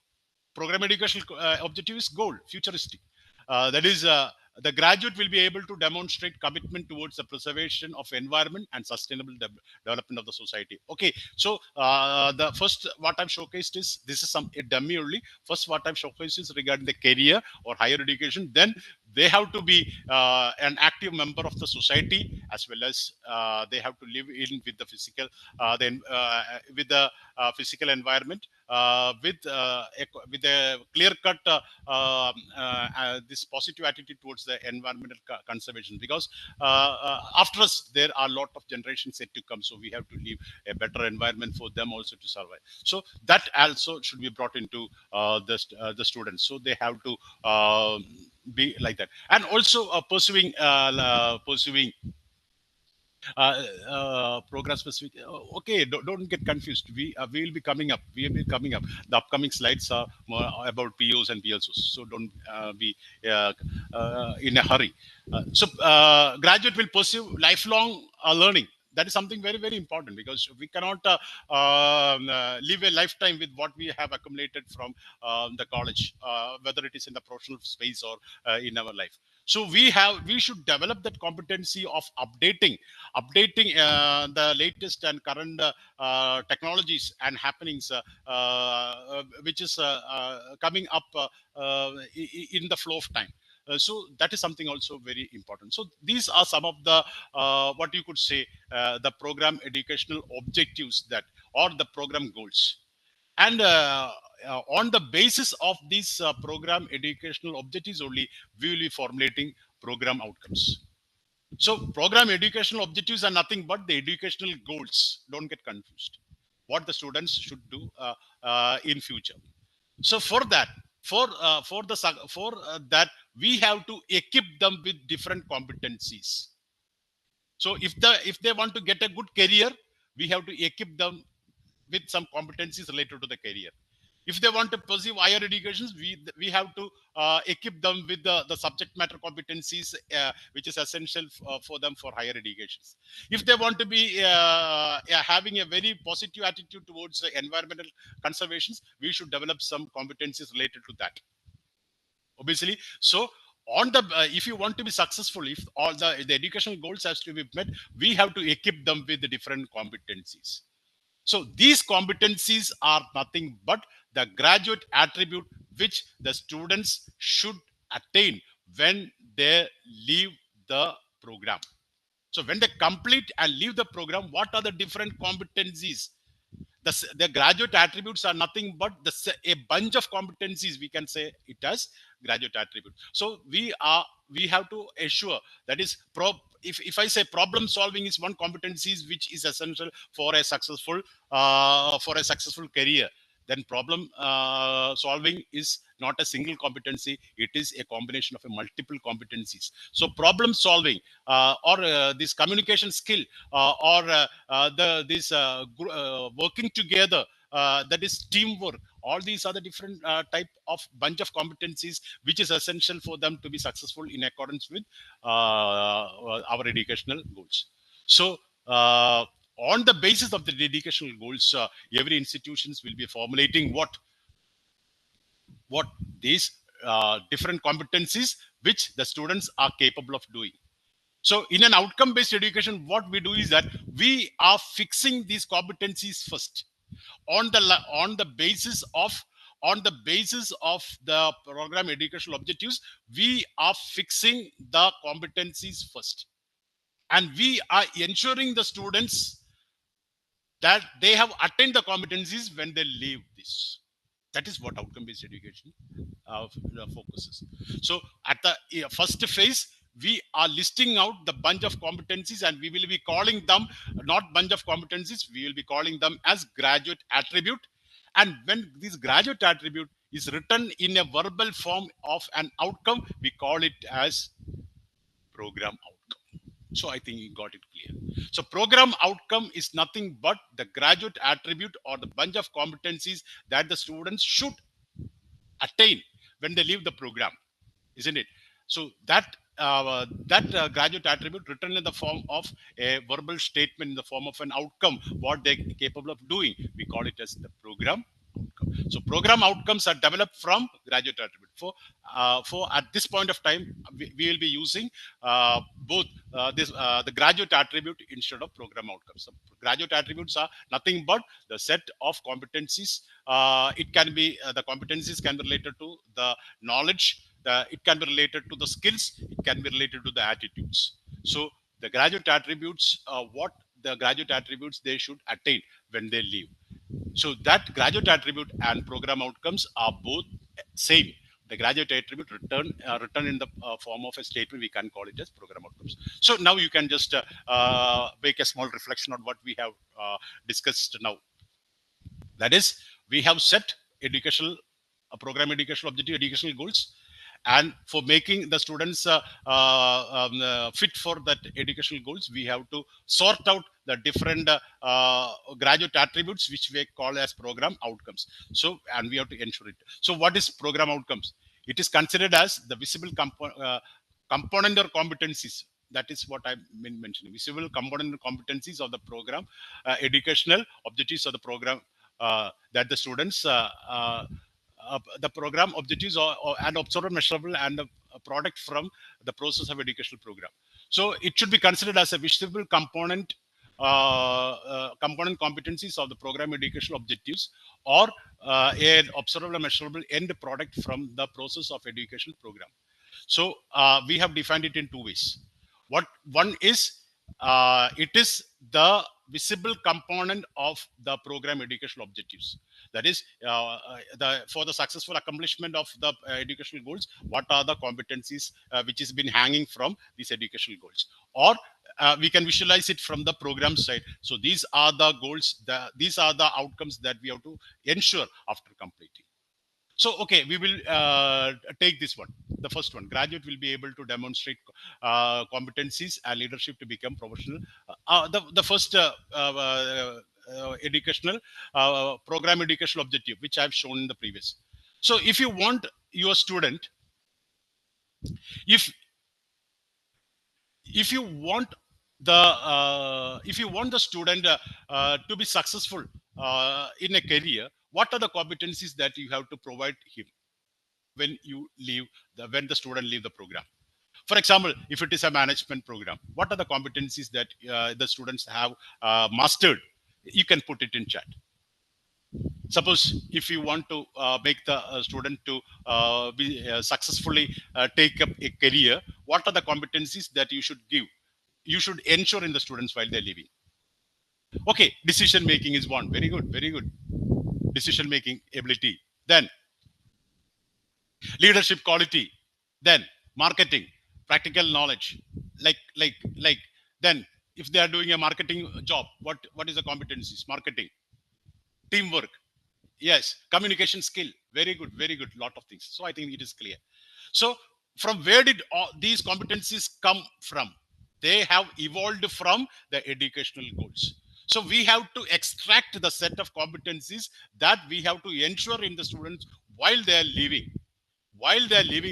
Program educational objective is goal, futuristic. That is, the graduate will be able to demonstrate commitment towards the preservation of environment and sustainable development of the society. Okay, so the first what I've showcased is, this is a dummy only. First, what I've showcased is regarding the career or higher education. Then they have to be an active member of the society, as well as they have to live in with the physical, with the physical environment, with a clear cut this positive attitude towards the environmental conservation, because after us there are a lot of generations yet to come, so we have to leave a better environment for them also to survive. So that also should be brought into the students, so they have to be like that. And also pursuing program specific. Okay, don't get confused. We will be coming up. We will be coming up. The upcoming slides are more about POs and PLSOs. So don't be in a hurry. Graduate will pursue lifelong learning. That is something very, very important, because we cannot live a lifetime with what we have accumulated from the college, whether it is in the professional space or in our life. So we should develop that competency of updating the latest and current technologies and happenings, which is coming up in the flow of time. So that is something also very important. So these are some of the what you could say the program educational objectives, that or the program goals. And on the basis of these program educational objectives only, we will be formulating program outcomes. So program educational objectives are nothing but the educational goals. Don't get confused. What the students should do in future. So for that, that we have to equip them with different competencies. So if they want to get a good career, we have to equip them with some competencies related to the career. If they want to pursue higher educations, we have to equip them with the subject matter competencies, which is essential for them for higher educations. If they want to be having a very positive attitude towards environmental conservations, we should develop some competencies related to that, obviously. So on the if you want to be successful, if all the educational goals has to be met, we have to equip them with the different competencies. So these competencies are nothing but the graduate attribute which the students should attain when they leave the program. So when they complete and leave the program, what are the different competencies? The graduate attributes are nothing but a bunch of competencies. We can say it as graduate attribute. So we have to assure, that is if I say problem solving is one competency which is essential for a successful career, then problem solving is not a single competency. It is a combination of a multiple competencies. So problem solving or this communication skill or this working together, that is teamwork. All these are the different type of bunch of competencies which is essential for them to be successful in accordance with our educational goals. So on the basis of the educational goals, every institutions will be formulating what these different competencies which the students are capable of doing. So in an outcome based education, what we do is that we are fixing these competencies first on the basis of the program educational objectives. We are fixing the competencies first, and we are ensuring the students that they have attained the competencies when they leave this. That is what outcome based education focuses. So at the first phase, we are listing out the bunch of competencies, and we will be calling them not bunch of competencies, we will be calling them as graduate attribute. And when this graduate attribute is written in a verbal form of an outcome, we call it as program outcome. So I think you got it clear. So program outcome is nothing but the graduate attribute or the bunch of competencies that the students should attain when they leave the program, isn't it? So that graduate attribute written in the form of a verbal statement in the form of an outcome, what they're capable of doing, we call it as the program outcome. So program outcomes are developed from graduate attribute. For at this point of time, we will be using both the graduate attribute instead of program outcomes. So graduate attributes are nothing but the set of competencies. It can be the competencies can be related to the knowledge. It can be related to the skills. It can be related to the attitudes. So the graduate attributes, what the graduate attributes they should attain when they leave. So that graduate attribute and program outcomes are both same. The graduate attribute written in the form of a statement, we can call it as program outcomes. So now you can just make a small reflection on what we have discussed now. That is, we have set educational program educational objective, educational goals, and for making the students fit for that educational goals, we have to sort out the different graduate attributes which we call as program outcomes. So, and we have to ensure it. So what is program outcomes? It is considered as the visible component or competencies. That is what I've been mentioning. Visible component competencies of the program, educational objectives of the program that the students the program objectives and observable, measurable, and a product from the process of educational program. So it should be considered as a visible component competencies of the program educational objectives, or an observable, measurable end product from the process of educational program. So we have defined it in two ways. What one is, it is the visible component of the program educational objectives. That is, for the successful accomplishment of the educational goals, what are the competencies which has been hanging from these educational goals, or we can visualize it from the program side. So these are the goals, these are the outcomes that we have to ensure after completing. So, okay, we will take this one. The first one, graduate will be able to demonstrate competencies and leadership to become professional. The first educational program educational objective, which I've shown in the previous. So, if you want your student, if you want the student to be successful in a career, what are the competencies that you have to provide him when the student leave the program? For example, if it is a management program, what are the competencies that the students have mastered? You can put it in chat. Suppose if you want to make the student to be successfully take up a career, what are the competencies that you should give? You should ensure in the students while they're leaving. Okay, decision making is one. Very good, very good. Decision making ability. Then leadership quality. Then marketing. practical knowledge, like then if they are doing a marketing job, what is the competencies? Marketing, teamwork, yes, communication skill, very good, very good, lot of things. So I think it is clear. So from where did all these competencies come from? They have evolved from the educational goals. So we have to extract the set of competencies that we have to ensure in the students while they are leaving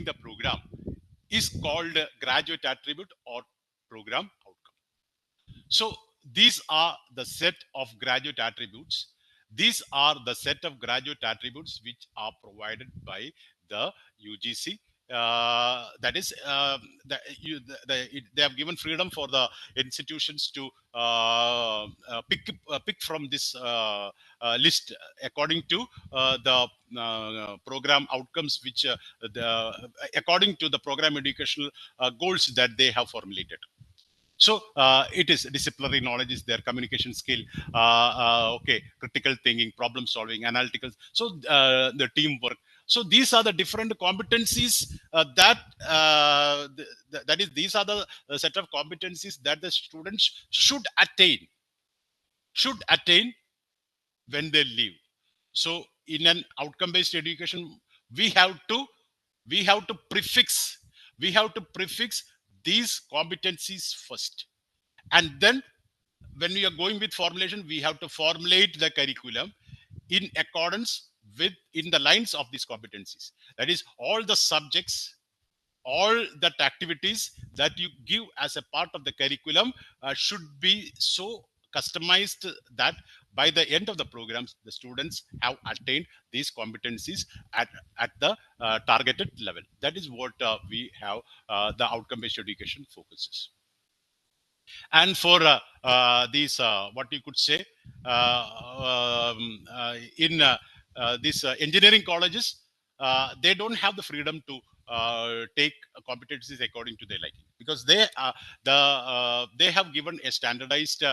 the program, is called graduate attribute or program outcome. So these are the set of graduate attributes. These are the set of graduate attributes which are provided by the UGC. That is, they have given freedom for the institutions to pick from this list according to the program outcomes, which according to the program educational goals that they have formulated. So it is disciplinary knowledge is their communication skill, okay, critical thinking, problem solving, analytical. So the teamwork. So these are the different competencies that is, these are the set of competencies that the students should attain when they leave. So in an outcome based education, we have to we have to prefix we have to prefix these competencies first, and then when we are going with formulation, we have to formulate the curriculum in accordance with, in the lines of these competencies. That is, all the subjects, all that activities that you give as a part of the curriculum should be so customized that by the end of the programs, the students have attained these competencies at the targeted level. That is what we have, the outcome based education focuses. And for these, what you could say, in these engineering colleges, they don't have the freedom to take competencies according to their liking, because they have given a standardized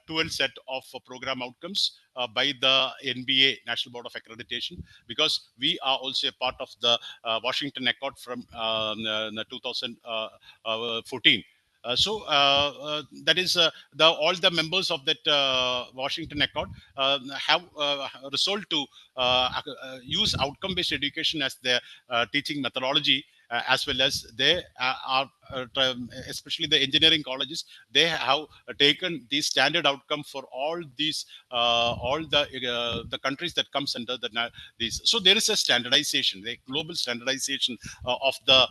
12 set of program outcomes by the NBA, National Board of Accreditation, because we are also a part of the Washington Accord from 2014. That is, the all the members of that Washington Accord have resolved to use outcome-based education as their teaching methodology, as well as they are, especially the engineering colleges, they have taken the standard outcome for all the countries that comes under these. So there is a standardization, the global standardization of the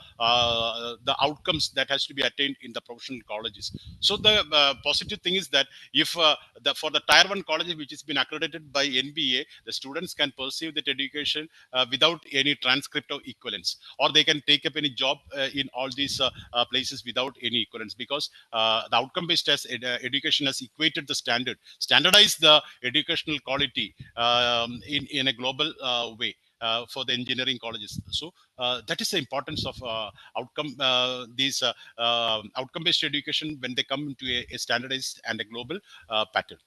outcomes that has to be attained in the professional colleges. So the positive thing is that if for the tier 1 colleges which has been accredited by NBA, the students can pursue that education without any transcript or equivalence, or they can take up any job in all these places without any equivalence, because the outcome based education has equated the standardized the educational quality in a global way for the engineering colleges. So that is the importance of these outcome based education when they come into a standardized and a global pattern.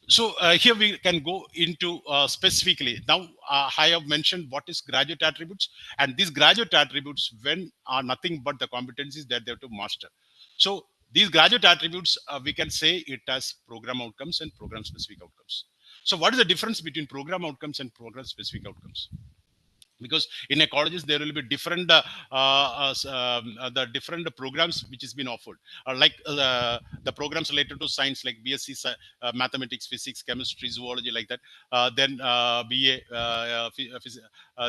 So here we can go into specifically now. I have mentioned what is graduate attributes, and these graduate attributes when are nothing but the competencies that they have to master. So these graduate attributes, we can say it as program outcomes and program specific outcomes. So what is the difference between program outcomes and program specific outcomes? Because in a colleges there will be different the different programs which has been offered, like the programs related to science, like BSc mathematics, physics, chemistry, zoology, like that. Then BA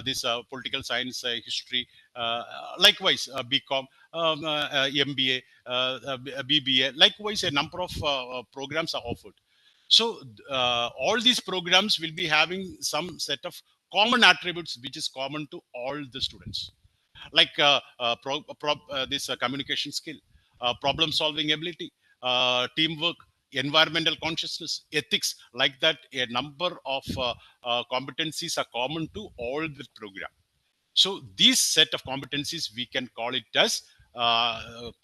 this political science, history, likewise BCom, MBA, BBA, likewise a number of programs are offered. So all these programs will be having some set of common attributes which is common to all the students, like this communication skill, problem solving ability, teamwork, environmental consciousness, ethics, like that. A number of competencies are common to all the program. So these set of competencies, we can call it as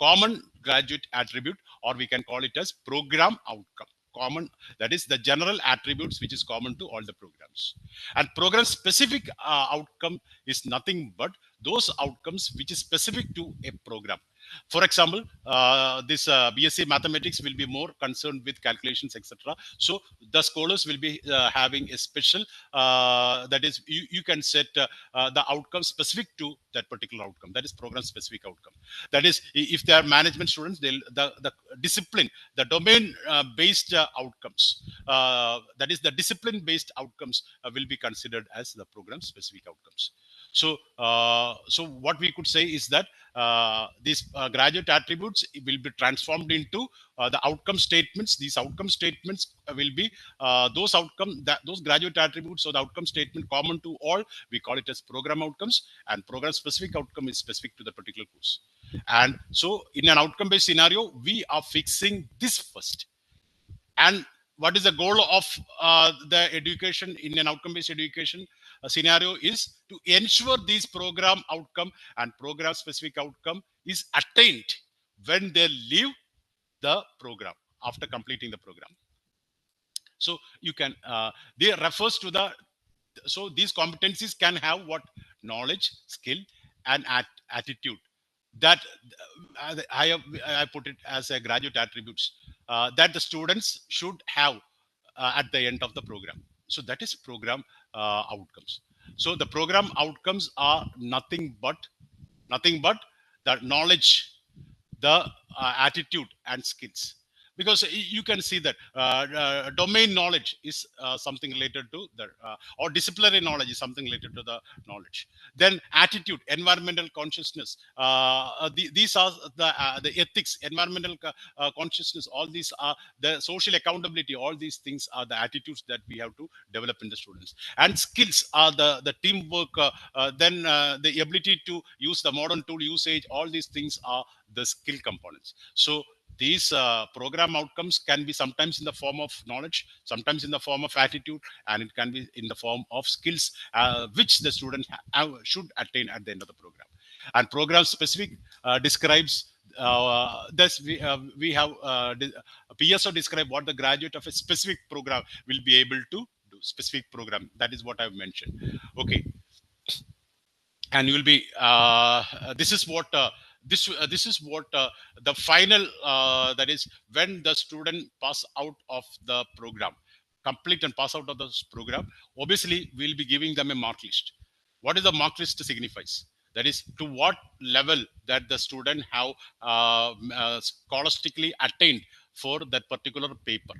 common graduate attribute, or we can call it as program outcome. Common, that is the general attributes which is common to all the programs. And program specific outcome is nothing but those outcomes which is specific to a program. For example, this BSc Mathematics will be more concerned with calculations, etc. So the scholars will be having a special, that is, you can set the outcome specific to that particular outcome. That is program specific outcome. That is, if they are management students, they'll the discipline, the domain based outcomes. That is, the discipline based outcomes will be considered as the program specific outcomes. So, so what we could say is that these graduate attributes will be transformed into the outcome statements. These outcome statements will be those graduate attributes or the outcome statement common to all. We call it as program outcomes, and program specific outcome is specific to the particular course. And so, in an outcome based scenario, we are fixing this first. And what is the goal of the education in an outcome based education scenario is to ensure these program outcome and program specific outcome is attained when they leave the program after completing the program. So you can they refers to the, so these competencies can have what? Knowledge, skill, and attitude. That I put it as a graduate attributes that the students should have at the end of the program. So that is program outcomes. So the program outcomes are nothing but the knowledge, the attitude and skills. Because you can see that domain knowledge is something related to the or disciplinary knowledge is something related to the knowledge. Then attitude, environmental consciousness, these are the ethics, environmental consciousness, all these are the social accountability, all these things are the attitudes that we have to develop in the students. And skills are the teamwork, then the ability to use the modern tool usage, all these things are the skill components. So these program outcomes can be sometimes in the form of knowledge, sometimes in the form of attitude, and it can be in the form of skills which the student should attain at the end of the program. And program specific describes this we have PSO describe what the graduate of a specific program will be able to do. Specific program, that is what I've mentioned. Okay. And you will be this is what this is what the final that is when the student pass out of the program, complete and pass out of this program, obviously we'll be giving them a mark list. What is the mark list signifies? That is to what level that the student have scholastically attained for that particular paper,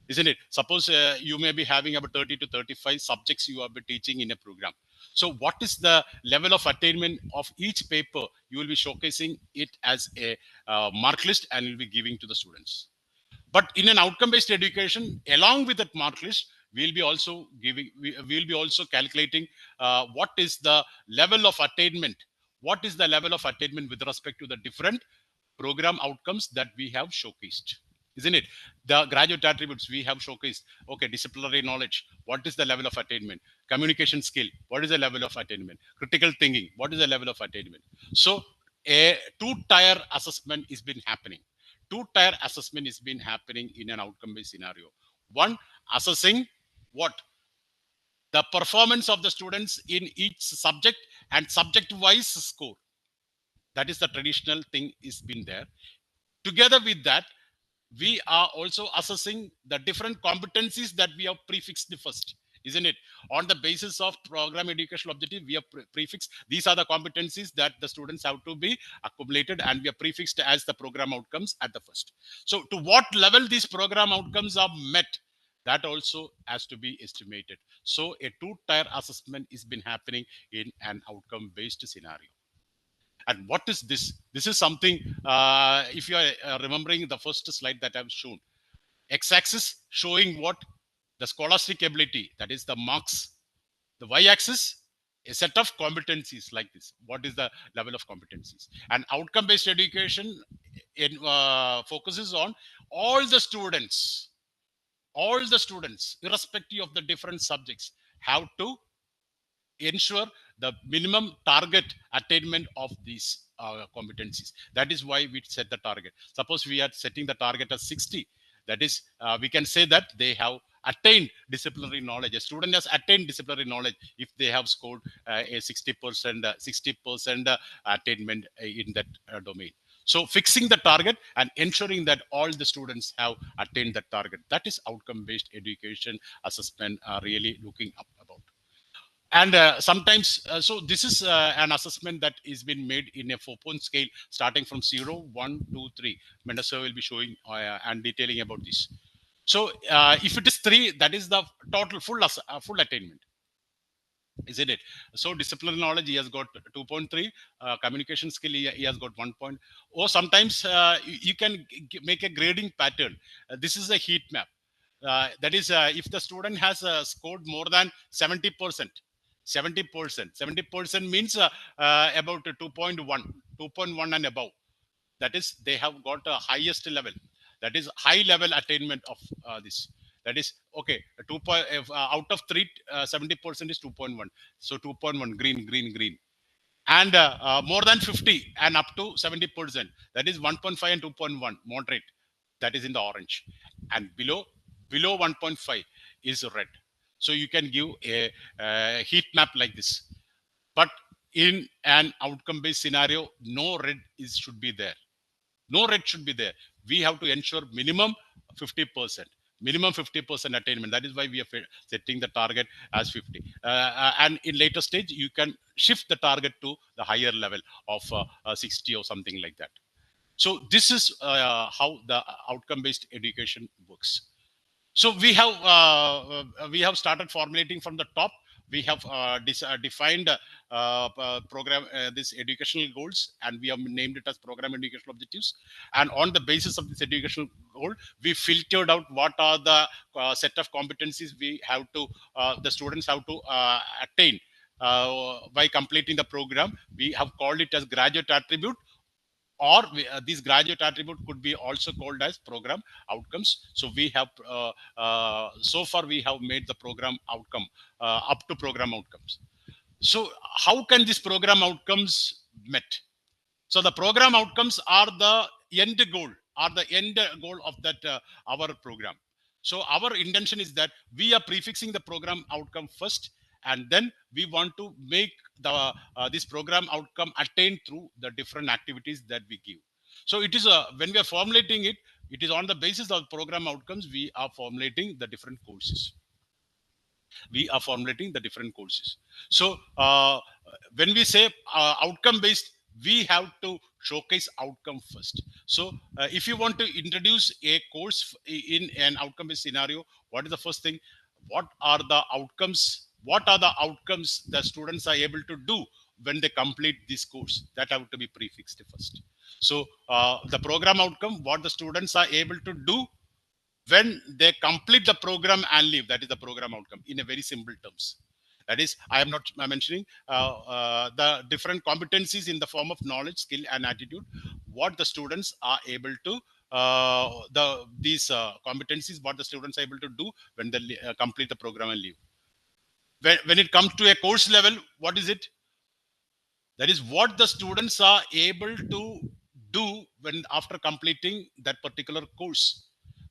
isn't it? Suppose you may be having about 30 to 35 subjects you have been teaching in a program. So what is the level of attainment of each paper? You will be showcasing it as a mark list and you'll be giving to the students. But in an outcome based education, along with that mark list, we'll be also giving, we'll be also calculating what is the level of attainment, what is the level of attainment with respect to the different program outcomes that we have showcased, isn't it? The graduate attributes we have showcased. Okay, disciplinary knowledge, what is the level of attainment? Communication skill, what is the level of attainment? Critical thinking, what is the level of attainment? So a two-tier assessment is been happening. Two-tier assessment is been happening in an outcome-based scenario. One, assessing what? The performance of the students in each subject and subject-wise score. That is the traditional thing is been there. Together with that, we are also assessing the different competencies that we have prefixed first, isn't it? On the basis of program educational objective, we have prefixed these are the competencies that the students have to be accumulated, and we have prefixed as the program outcomes at the first. So to what level these program outcomes are met, that also has to be estimated. So a two-tier assessment is been happening in an outcome based scenario. And what is this? This is something, if you are remembering the first slide that I've shown, x-axis showing what? The scholastic ability, that is the marks. The y-axis, a set of competencies like this. What is the level of competencies? And outcome-based education focuses on all the students, irrespective of the different subjects, have to ensure the minimum target attainment of these competencies. That is why we set the target. Suppose we are setting the target as 60. That is, we can say that they have attained disciplinary knowledge. A student has attained disciplinary knowledge if they have scored a 60% attainment in that domain. So fixing the target and ensuring that all the students have attained that target. That is outcome-based education assessment really looking up about. And sometimes, so this is an assessment that is been made in a 4-point scale, starting from 0, 1, 2, 3. Mendelssohn will be showing and detailing about this. So if it is 3, that is the total full attainment, isn't it? So disciplinary knowledge, he has got 2.3. Communication skill, he has got 1 point. Or sometimes you can make a grading pattern. This is a heat map. That is, if the student has scored more than 70%, 70% means about 2.1 and above. That is, they have got a highest level. That is high level attainment of this. That is okay. Out of 3, 70% is 2.1. So 2.1, green, green, green. And more than 50 and up to 70%, that is 1.5 and 2.1, moderate. That is in the orange. And below 1.5 is red. So you can give a heat map like this. But in an outcome based scenario, no red should be there. No red should be there. We have to ensure minimum 50%. Minimum 50% attainment. That is why we are setting the target as 50. And in later stage, you can shift the target to the higher level of 60 or something like that. So this is how the outcome-based education works. So we have started formulating from the top. We have defined program this educational goals, and we have named it as program educational objectives. And on the basis of this educational goal, we filtered out what are the set of competencies we have to the students have to attain by completing the program. We have called it as graduate attribute, or these graduate attribute could be also called as program outcomes. So we have so far we have made the program outcome up to program outcomes. So how can these program outcomes met? So the program outcomes are the end goal, of that our program. So our intention is that we are prefixing the program outcome first, and then we want to make the this program outcome attained through the different activities that we give. So it is when we are formulating it, it is on the basis of program outcomes we are formulating the different courses. We are formulating the different courses. So when we say outcome based, we have to showcase outcome first. So if you want to introduce a course in an outcome based scenario, what is the first thing? What are the outcomes? What are the outcomes the students are able to do when they complete this course? That have to be prefixed first. So the program outcome, what the students are able to do when they complete the program and leave. That is the program outcome in a very simple terms. That is, I am not mentioning the different competencies in the form of knowledge, skill, and attitude, what the students are able to these competencies, what the students are able to do when they complete the program and leave. When it comes to a course level, what is it? That is what the students are able to do when after completing that particular course.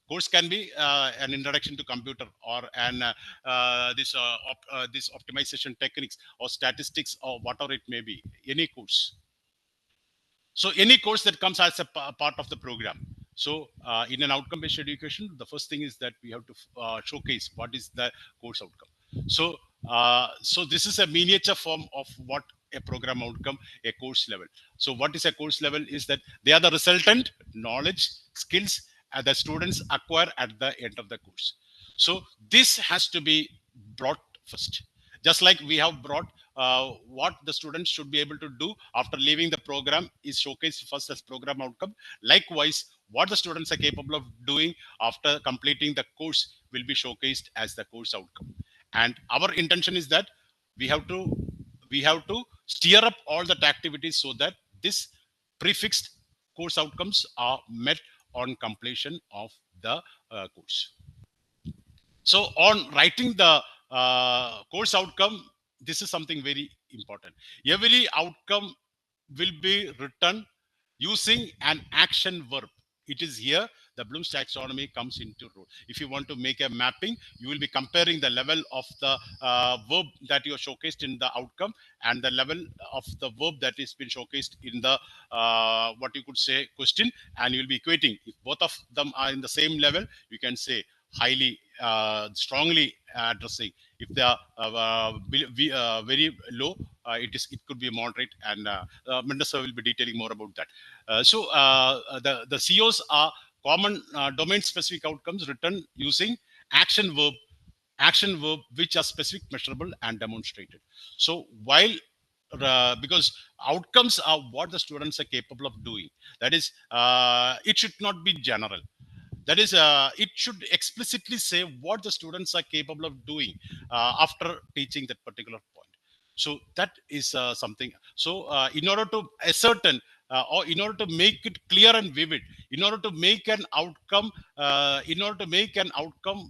Course can be an introduction to computer, or an this optimization techniques, or statistics, or whatever it may be, any course. So any course that comes as a part of the program. So in an outcome based education, the first thing is that we have to showcase what is the course outcome. So so this is a miniature form of what a program outcome, a course level. So what is a course level is that they are the resultant knowledge, skills the students acquire at the end of the course. So this has to be brought first. Just like we have brought what the students should be able to do after leaving the program is showcased first as program outcome. Likewise, what the students are capable of doing after completing the course will be showcased as the course outcome. And our intention is that we have to steer up all that activities so that this prefixed course outcomes are met on completion of the course. So on writing the course outcome, this is something very important. Every outcome will be written using an action verb. It is here the Bloom's taxonomy comes into role. If you want to make a mapping, you will be comparing the level of the verb that you are showcased in the outcome and the level of the verb that is been showcased in the what you could say question, and you will be equating. If both of them are in the same level, you can say highly strongly addressing. If they are very low, it could be moderate, and Mendoza will be detailing more about that. The COs are common domain specific outcomes written using action verb which are specific, measurable, and demonstrated. So while because outcomes are what the students are capable of doing, that is it should not be general. That is it should explicitly say what the students are capable of doing after teaching that particular point. So that is something. So in order to ascertain or in order to make it clear and vivid, in order to make an outcome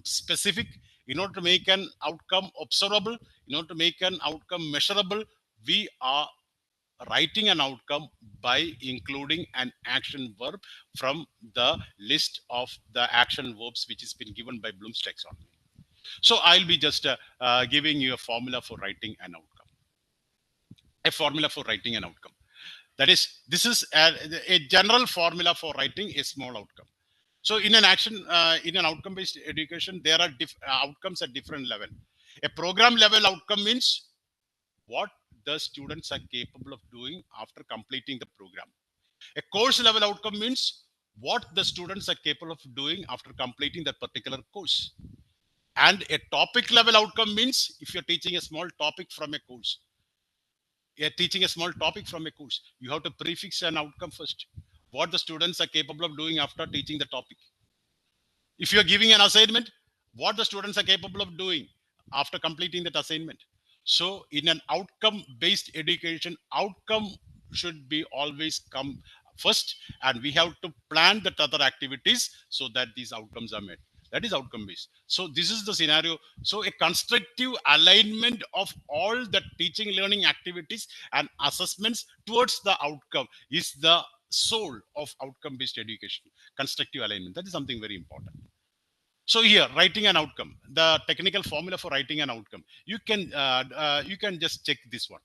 specific, in order to make an outcome observable, in order to make an outcome measurable, we are writing an outcome by including an action verb from the list of the action verbs which has been given by Bloom's taxonomy. So I'll be just giving you a formula for writing an outcome. A formula for writing an outcome. That is, this is a general formula for writing a small outcome. So in an outcome-based education, there are outcomes at different level. A program level outcome means what the students are capable of doing after completing the program. A course level outcome means what the students are capable of doing after completing that particular course. And a topic level outcome means if you're teaching a small topic from a course, you have to prefix an outcome first. What the students are capable of doing after teaching the topic. If you're giving an assignment, what the students are capable of doing after completing that assignment. So in an outcome based education, outcome should be always come first, and we have to plan that other activities so that these outcomes are met. That is outcome based. So this is the scenario. So a constructive alignment of all the teaching learning activities and assessments towards the outcome is the soul of outcome based education. Constructive alignment, that is something very important. So here, writing an outcome, the technical formula for writing an outcome, you can just check this one.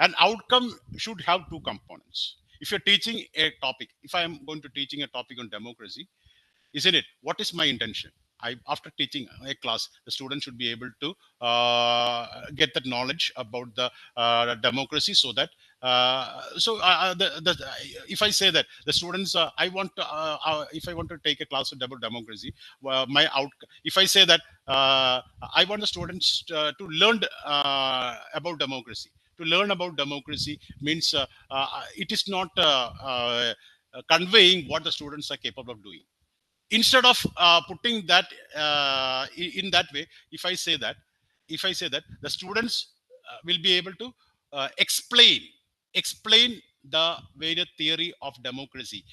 An outcome should have two components. If you're teaching a topic, if I am going to teaching a topic on democracy, isn't it? What is my intention? After teaching a class, the student should be able to get that knowledge about the democracy, so that if I say that the students, if I want to take a class about democracy, if I say that I want the students to learn about democracy. To learn about democracy means it is not conveying what the students are capable of doing. Instead of putting that in that way, if I say that the students will be able to explain the various theory of democracy.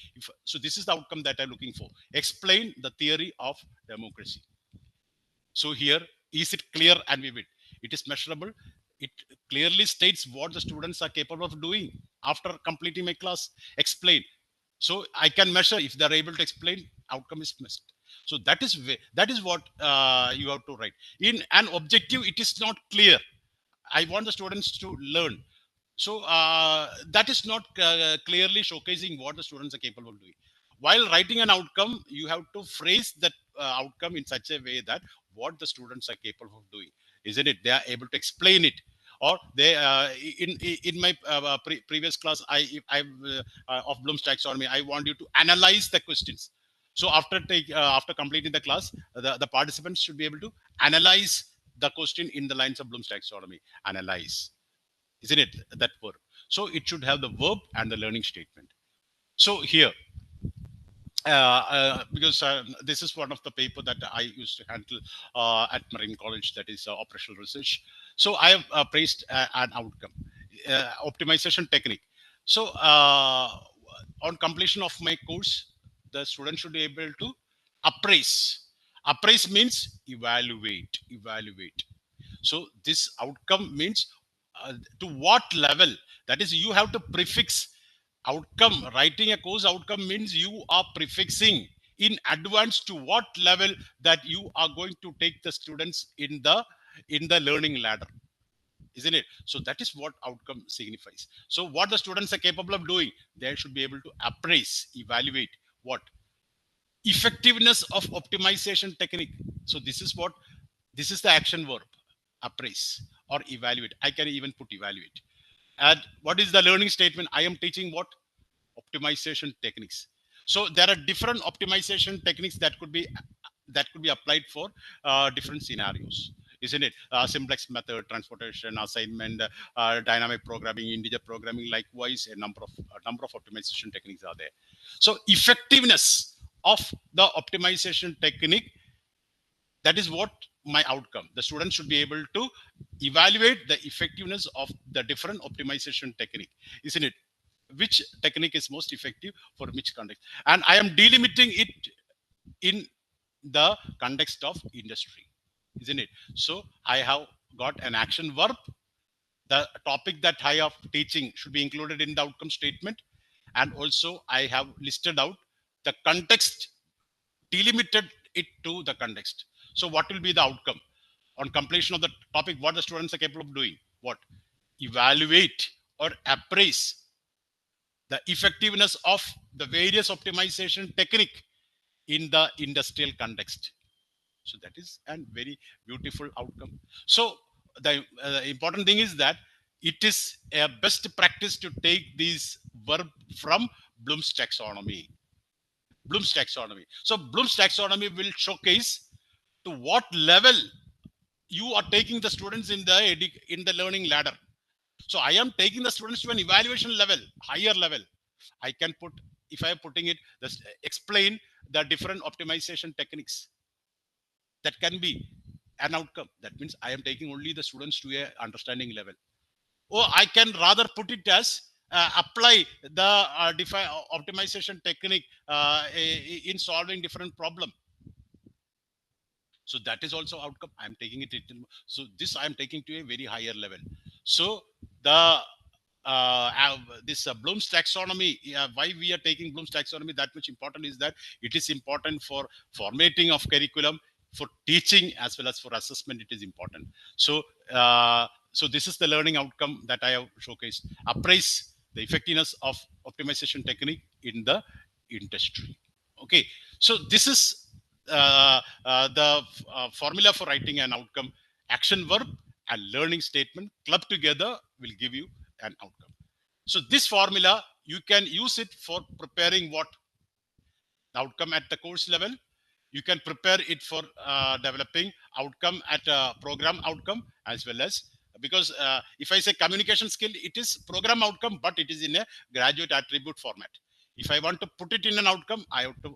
So this is the outcome that I'm looking for. Explain the theory of democracy. So here, is it clear and vivid? It is measurable. It clearly states what the students are capable of doing after completing my class. Explain. So I can measure if they're able to explain, outcome is missed. So that is what you have to write. In an objective, it is not clear. I want the students to learn. So that is not clearly showcasing what the students are capable of doing. While writing an outcome, you have to phrase that outcome in such a way that what the students are capable of doing, isn't it? They are able to explain it, or they in my previous class, of Bloom's taxonomy, I want you to analyze the questions. So after completing the class, the participants should be able to analyze the question in the lines of Bloom's taxonomy. Analyze, isn't it, that verb? So it should have the verb and the learning statement. So here, because this is one of the paper that I used to handle at Marine College, that is operational research. So I have praised an outcome, optimization technique. So on completion of my course, the student should be able to appraise. Appraise means evaluate. So this outcome means to what level, that is, you have to prefix outcome. Writing a course outcome means you are prefixing in advance to what level that you are going to take the students in the learning ladder, isn't it? So that is what outcome signifies. So what the students are capable of doing, they should be able to appraise, evaluate what effectiveness of optimization technique. So this is the action verb, appraise or evaluate. I can even put evaluate. And what is the learning statement? I am teaching what? Optimization techniques. So there are different optimization techniques that could be applied for different scenarios, isn't it? Simplex method, transportation, assignment, dynamic programming, integer programming. Likewise, a number of optimization techniques are there. So effectiveness of the optimization technique, that is what my outcome. The student should be able to evaluate the effectiveness of the different optimization technique, isn't it? Which technique is most effective for which context, and I am delimiting it in the context of industry, isn't it? So I have got an action verb. The topic that I have teaching should be included in the outcome statement, and also I have listed out the context, delimited it to the context. So what will be the outcome on completion of the topic? What the students are capable of doing? What? Evaluate or appraise the effectiveness of the various optimization technique in the industrial context. So that is a very beautiful outcome. So the important thing is that it is a best practice to take these verb from Bloom's taxonomy. Bloom's taxonomy. So Bloom's taxonomy will showcase to what level you are taking the students in the learning ladder. So I am taking the students to an evaluation level, higher level. I can put, if I am putting it, just explain the different optimization techniques. That can be an outcome. That means I am taking only the students to a understanding level. Or I can rather put it as apply the optimization technique in solving different problem. So that is also outcome. I'm taking it. So this I'm taking to a very higher level. So the this Bloom's taxonomy, why we are taking Bloom's taxonomy that much important is that it is important for formatting of curriculum, for teaching as well as for assessment. It is important. So so this is the learning outcome that I have showcased. Appraise the effectiveness of optimization technique in the industry. Okay, so this is the formula for writing an outcome. Action verb and learning statement clubbed together will give you an outcome. So this formula, you can use it for preparing what? Outcome at the course level. You can prepare it for developing outcome at a program outcome, as well as, because if I say communication skill, it is program outcome, but it is in a graduate attribute format. If I want to put it in an outcome, I have to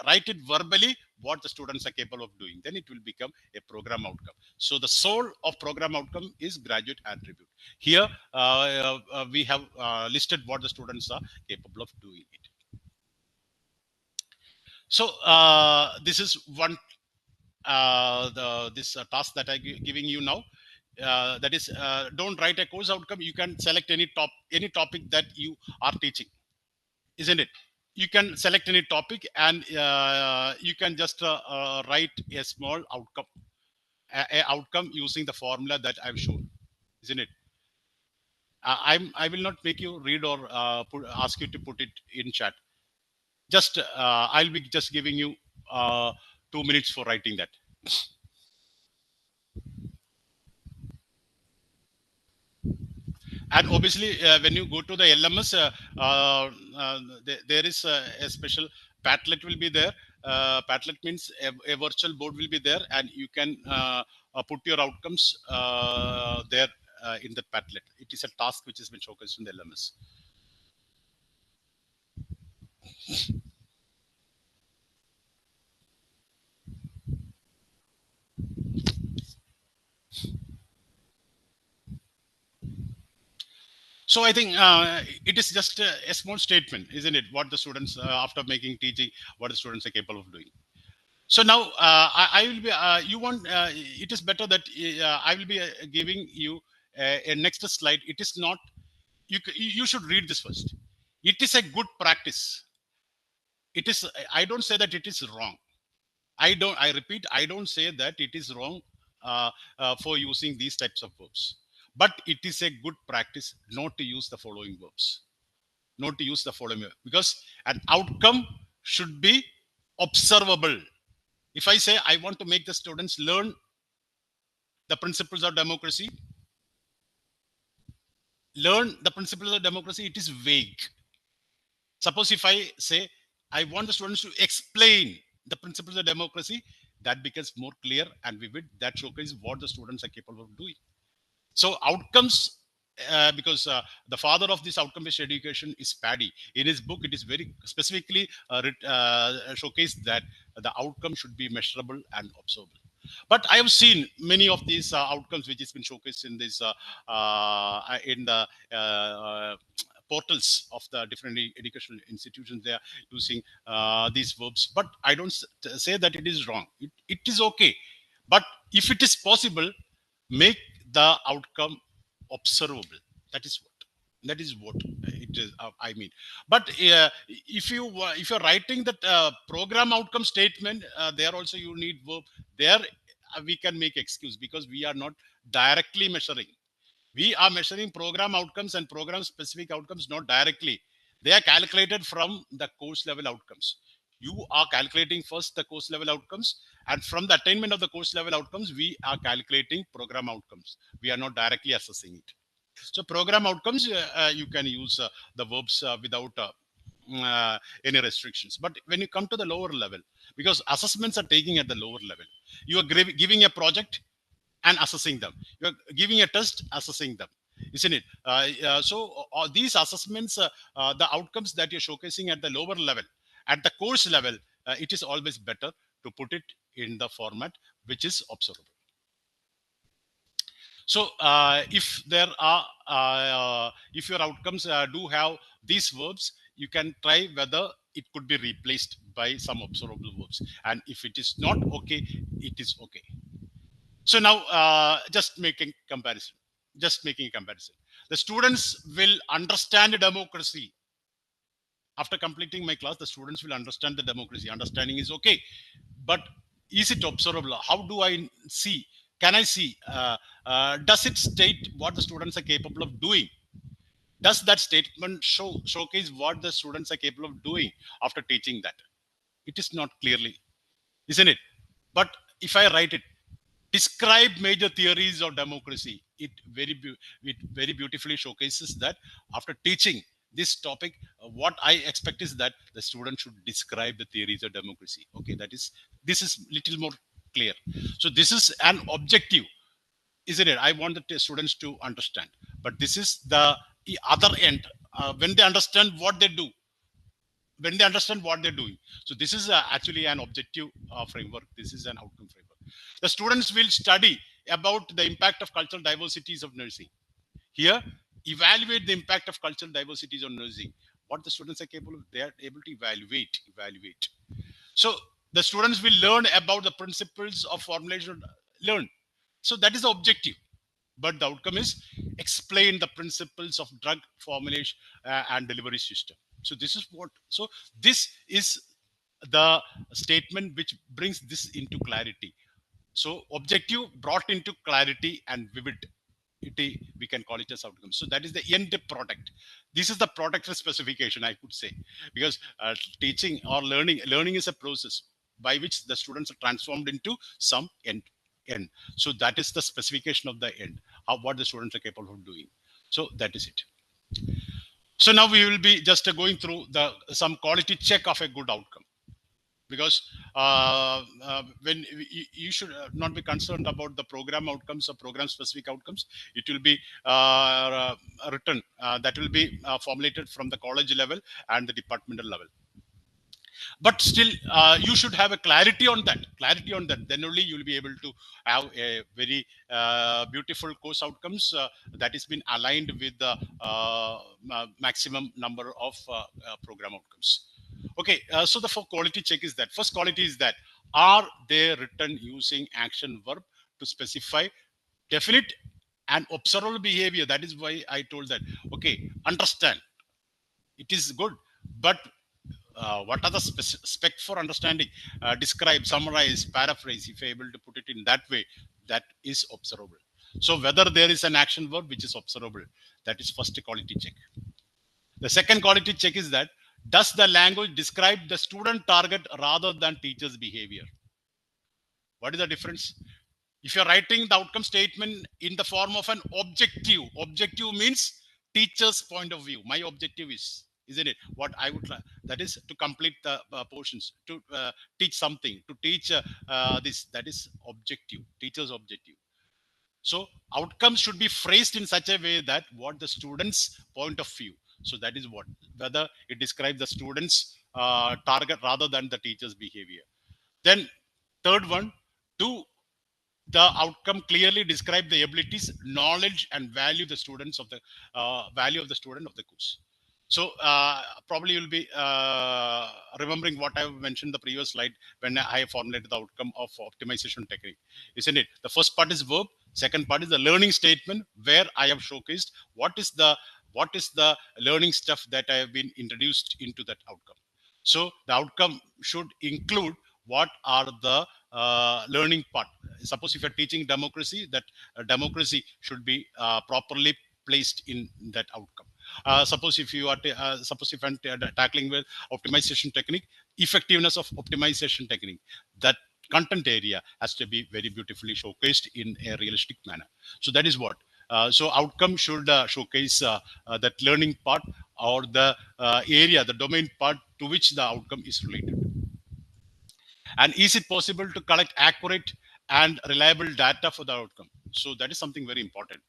write it verbally what the students are capable of doing. Then it will become a program outcome. So the soul of program outcome is graduate attribute. Here we have listed what the students are capable of doing it. So this is one this task that I'm giving you now. That is, don't write a course outcome. You can select any topic that you are teaching, isn't it? You can select any topic and you can just write a small outcome, a outcome using the formula that I've shown, isn't it? I will not make you read or ask you to put it in chat. Just I'll be just giving you 2 minutes for writing that. And obviously when you go to the LMS, there is a special Padlet will be there. Padlet means a virtual board will be there, and you can put your outcomes there in the Padlet. It is a task which has been showcased in the LMS. So I think it is just a small statement, isn't it? What the students, after making teaching, what the students are capable of doing. So now I will be, you want, it is better that I will be giving you a next slide. It is not, you should read this first. It is a good practice It is, I don't say that it is wrong. I repeat, I don't say that it is wrong for using these types of verbs. But it is a good practice not to use the following verbs. Not to use the following verb, because an outcome should be observable. If I say I want to make the students learn the principles of democracy, it is vague. Suppose if I say I want the students to explain the principles of democracy, that becomes more clear and vivid. That showcases what the students are capable of doing. So outcomes, because the father of this outcome-based education is Paddy. In his book, it is very specifically showcased that the outcome should be measurable and observable. But I have seen many of these outcomes which has been showcased in this in the portals of the different educational institutions. They are using these verbs, but I don't say that it is wrong. It is okay, but if it is possible, make the outcome observable. That is what it is, I mean. But if you're writing that program outcome statement, there also you need verb. There we can make excuse, because we are not directly measuring. We are measuring program outcomes and program specific outcomes, not directly. They are calculated from the course level outcomes. You are calculating first the course level outcomes, and from the attainment of the course level outcomes, we are calculating program outcomes. We are not directly assessing it. So program outcomes, you can use the verbs without any restrictions. But when you come to the lower level, because assessments are taking at the lower level, you are giving a project and assessing them. You're giving a test, assessing them, isn't it? So these assessments, the outcomes that you're showcasing at the lower level, at the course level, it is always better to put it in the format which is observable. So if your outcomes do have these verbs, you can try whether it could be replaced by some observable verbs. And if it is not okay, it is okay. So now, just making comparison. Just making a comparison. The students will understand democracy. After completing my class, the students will understand the democracy. Understanding is okay, but is it observable? How do I see? Can I see? Does it state what the students are capable of doing? Does that statement showcase what the students are capable of doing after teaching that? It is not clearly, isn't it? But if I write it, describe major theories of democracy, it very beautifully showcases that after teaching this topic, what I expect is that the student should describe the theories of democracy. Okay, this is little more clear. So this is an objective, isn't it? I want the students to understand, but this is the other end. When they understand what they do, when they understand what they're doing. So this is actually an objective framework. This is an outcome framework. The students will study about the impact of cultural diversities of nursing. Here, evaluate the impact of cultural diversities on nursing. What the students are capable of, they are able to evaluate. So the students will learn about the principles of formulation, learn. So that is the objective. But the outcome is explain the principles of drug formulation and delivery system. So this is what, so this is the statement which brings this into clarity. So objective brought into clarity and vividity, we can call it as outcome. So that is the end product. This is the product specification, I could say, because teaching or learning is a process by which the students are transformed into some end. So that is the specification of the end, of what the students are capable of doing. So that is it. So now we will be just going through some quality check of a good outcome, because when you should not be concerned about the program outcomes or program specific outcomes. It will be written, that will be formulated from the college level and the departmental level. But still, you should have a clarity on that. Then only you will be able to have a very beautiful course outcomes that has been aligned with the maximum number of program outcomes. Okay, so the quality check is that first quality is that, are they written using action verb to specify definite and observable behavior? That is why I told that. Okay, understand, it is good, but what are the spec for understanding, describe, summarize, paraphrase, if you're able to put it in that way, that is observable. So whether there is an action verb which is observable, that is first quality check. The second quality check is that, does the language describe the student target rather than teacher's behavior? What is the difference? If you're writing the outcome statement in the form of an objective means teacher's point of view. My objective is, isn't it? What I would like, that is to complete the portions, to teach something, to teach this, that is objective, teacher's objective. So outcomes should be phrased in such a way that what the student's point of view. So that is what, whether it describes the student's target rather than the teacher's behavior. Then third one, do the outcome clearly describe the abilities, knowledge, and value the students of the value of the student of the course. So probably you'll be remembering what I mentioned the previous slide when I formulated the outcome of optimization technique, isn't it? The first part is verb, second part is the learning statement, where I have showcased what is the learning stuff that I have been introduced into that outcome. So the outcome should include what are the learning part. Suppose if you're teaching democracy, that democracy should be properly placed in that outcome. Suppose if you are suppose if I'm tackling with optimization technique, effectiveness of optimization technique, that content area has to be very beautifully showcased in a realistic manner. So that is what. So outcome should showcase that learning part, or the area, the domain part to which the outcome is related. And is it possible to collect accurate and reliable data for the outcome? So that is something very important,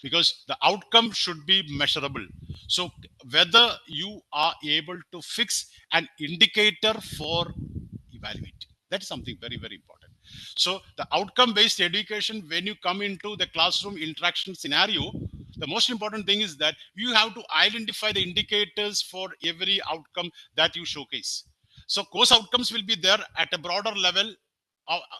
because the outcome should be measurable. So whether you are able to fix an indicator for evaluating, that is something very, very important. So the outcome based education, when you come into the classroom interaction scenario, the most important thing is that you have to identify the indicators for every outcome that you showcase. So course outcomes will be there at a broader level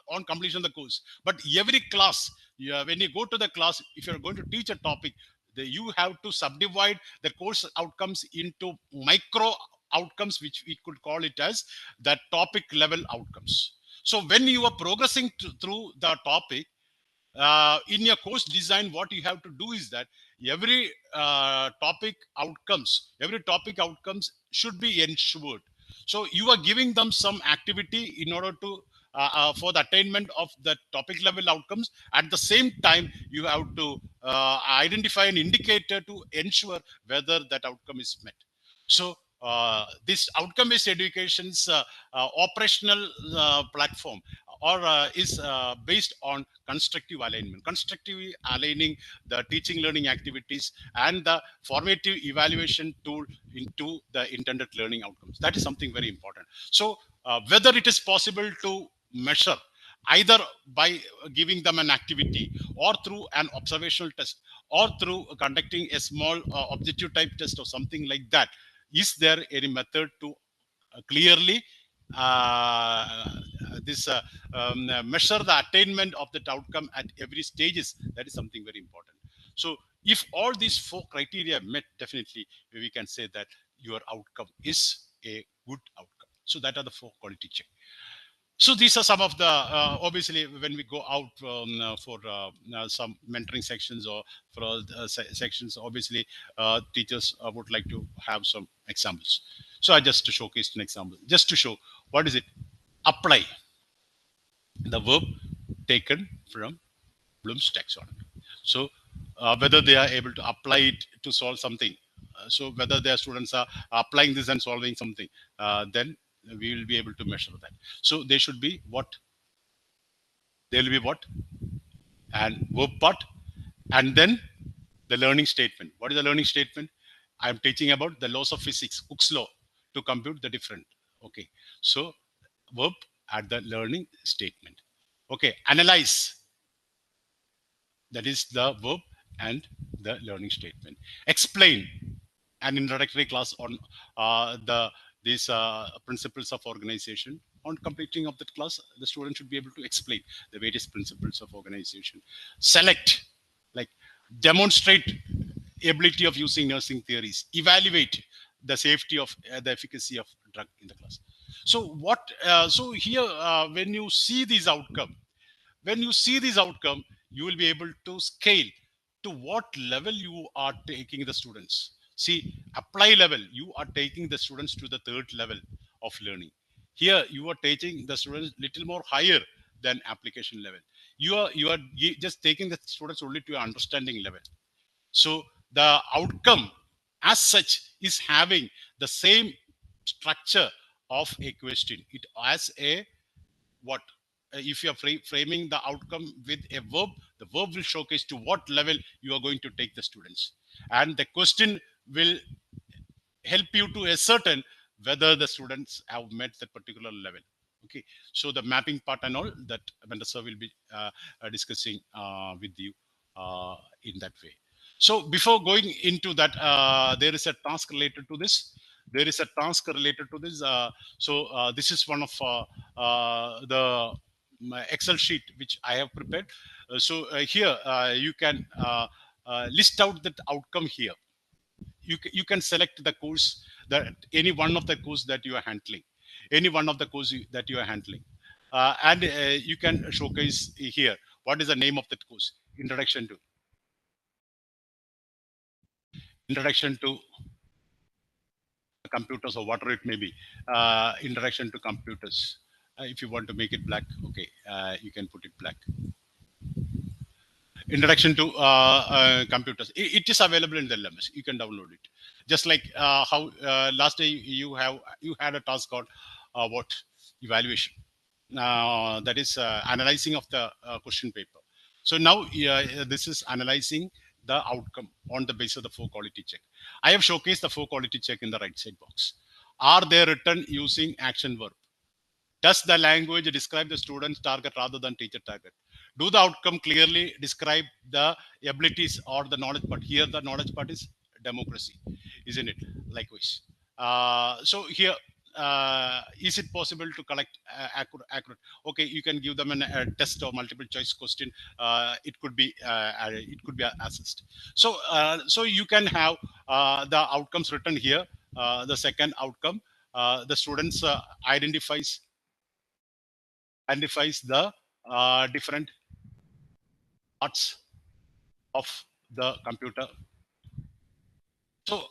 on completion of the course. But every class, when you go to the class, if you're going to teach a topic, you have to subdivide the course outcomes into micro outcomes, which we could call it as the topic level outcomes. So when you are progressing through the topic, in your course design, what you have to do is that every topic outcomes should be ensured. So you are giving them some activity in order to for the attainment of the topic level outcomes. At the same time, you have to identify an indicator to ensure whether that outcome is met. So this outcome-based education's operational platform or is based on constructive alignment, constructively aligning the teaching learning activities and the formative evaluation tool into the intended learning outcomes. That is something very important. So whether it is possible to measure either by giving them an activity, or through an observational test, or through conducting a small objective type test or something like that, is there any method to clearly this measure the attainment of that outcome at every stages? That is something very important. So if all these four criteria met, definitely we can say that your outcome is a good outcome. So that are the four quality check. So these are some of the obviously when we go out for some mentoring sections or for sections, obviously teachers would like to have some examples. So I just showcased an example just to show what is it. Apply, the verb taken from Bloom's taxonomy. So whether they are able to apply it to solve something, so whether their students are applying this and solving something, then we will be able to measure that. So they should be what? They will be what? And verb part, and then the learning statement. What is the learning statement? I am teaching about the laws of physics, Hooke's law, to compute the different. Okay, so verb at the learning statement. Okay, analyze, that is the verb and the learning statement. Explain, an introductory class on these principles of organization. On completing of that class, the student should be able to explain the various principles of organization. Select, like demonstrate ability of using nursing theories. Evaluate the safety of the efficacy of drug in the class. So so here, when you see these outcome, you will be able to scale to what level you are taking the students. See, apply level, you are taking the students to the third level of learning. Here, you are taking the students little more higher than application level. You are just taking the students only to understanding level. So the outcome as such is having the same structure of a question. It has a what, if you are framing the outcome with a verb, the verb will showcase to what level you are going to take the students, and the question will help you to ascertain whether the students have met that particular level. Okay, so the mapping part and all that Vendor will be discussing with you in that way. So before going into that, there is a task related to this. This is one of the my Excel sheet which I have prepared. Here you can list out that outcome here. You can select the course, that any one of the course that you are handling, and you can showcase here what is the name of that course. Introduction to computers, or whatever it may be. Introduction to computers. If you want to make it black, okay, you can put it black. Introduction to computers. It is available in the LMS. You can download it. Just like how last day you had a task called what, evaluation. That is analyzing of the question paper. So now this is analyzing the outcome on the basis of the 4 quality check. I have showcased the 4 quality check in the right side box. Are they written using action verb? Does the language describe the student's target rather than teacher target? Do the outcome clearly describe the abilities or the knowledge part? Here, the knowledge part is democracy, isn't it? Likewise. So here, is it possible to collect accurate? Okay, you can give them a test or multiple choice question. It could be assessed. So you can have the outcomes written here. The second outcome, the students identifies the different parts of the computer. So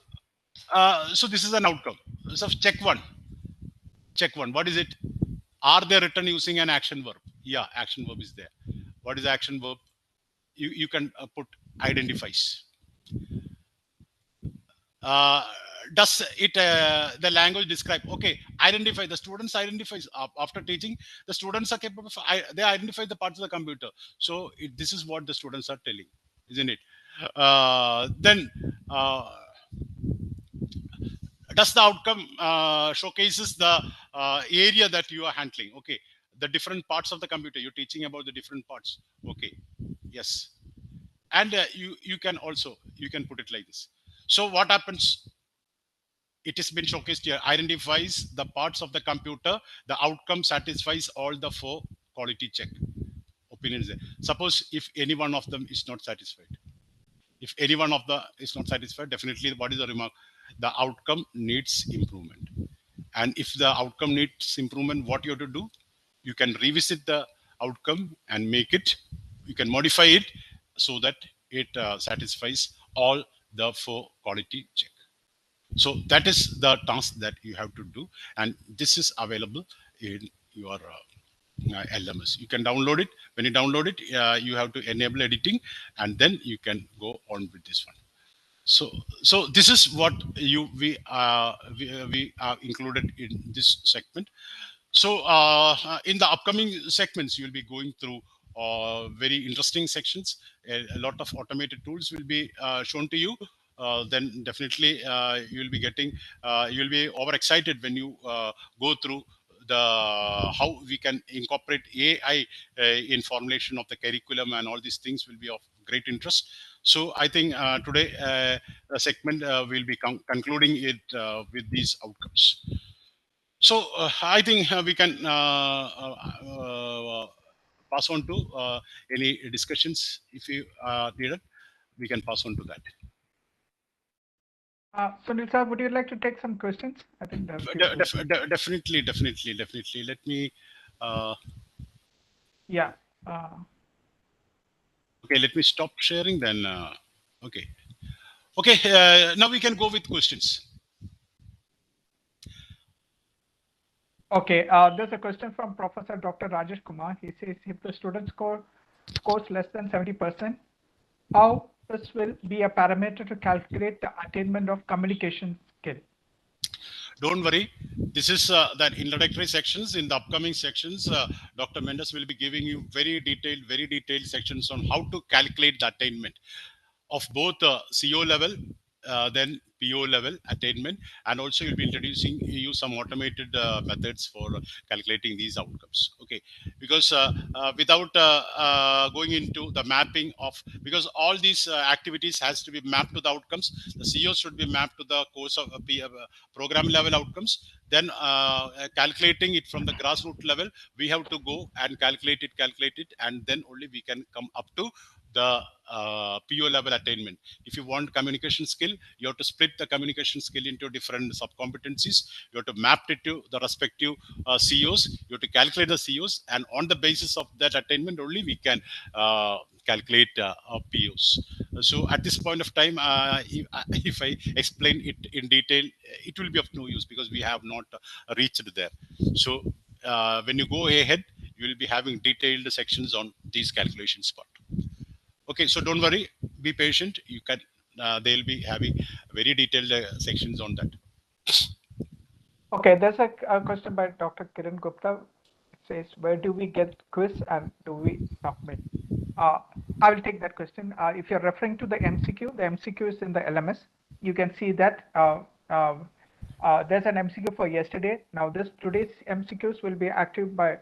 this is an outcome. So check one. What is it? Are they written using an action verb? Yeah, action verb is there. What is the action verb? You can put identifies. uh, does it the language describe? Okay, identify, the students identifies after teaching, the students are capable of, they identify the parts of the computer. So this is what the students are telling, isn't it? Then does the outcome showcases the area that you are handling? Okay, the different parts of the computer, you're teaching about the different parts. Okay, yes. And you can also, you can put it like this. So what happens? It has been showcased here. Identifies the parts of the computer. The outcome satisfies all the 4 quality check opinions there. Suppose if any one of them is not satisfied. If any one of the is not satisfied, definitely what is the remark? The outcome needs improvement. And if the outcome needs improvement, what you have to do? You can revisit the outcome and make it, you can modify it so that it satisfies all the 4 quality check. So that is the task that you have to do, and this is available in your LMS. You can download it. When you download it, you have to enable editing, and then you can go on with this one. So this is what we are included in this segment. So in the upcoming segments, you'll be going through very interesting sections. A lot of automated tools will be shown to you. Then definitely you'll be getting, you'll be overexcited when you go through the how we can incorporate AI in formulation of the curriculum, and all these things will be of great interest. So I think today the segment will be concluding it with these outcomes. So I think we can pass on to any discussions if you needed. We can pass on to that. Sunil sir, would you like to take some questions? I think there are a few questions. Definitely. Let me. Uh, Yeah. Uh, okay, let me stop sharing then. Okay. Okay. Now we can go with questions. okay. There's a question from Professor Dr. Rajesh Kumar. He says if the student scores less than 70%, how this will be a parameter to calculate the attainment of communication skill? Don't worry. This is that introductory sections. In the upcoming sections, Dr. Mendes will be giving you very detailed sections on how to calculate the attainment of both CO level, then PO level attainment, and also you'll be introducing you some automated methods for calculating these outcomes. Okay, because without going into the mapping of, because all these activities has to be mapped to the outcomes. The CO should be mapped to the course of program level outcomes. Then calculating it from the grassroots level, we have to go and calculate it, and then only we can come up to the PO level attainment. If you want communication skill, you have to split the communication skill into different sub competencies. You have to map it to the respective COs. You have to calculate the COs, and on the basis of that attainment only we can calculate POs. So at this point of time, if I explain it in detail, it will be of no use because we have not reached there. So when you go ahead, you will be having detailed sections on these calculations part. Okay, so don't worry, be patient. You can they'll be having very detailed sections on that. Okay, there's a question by Dr. Kiran Gupta. It says, where do we get quiz and do we submit? Uh, I will take that question. If you're referring to the MCQ is in the LMS. You can see that there's an MCQ for yesterday. Now today's MCQs will be active by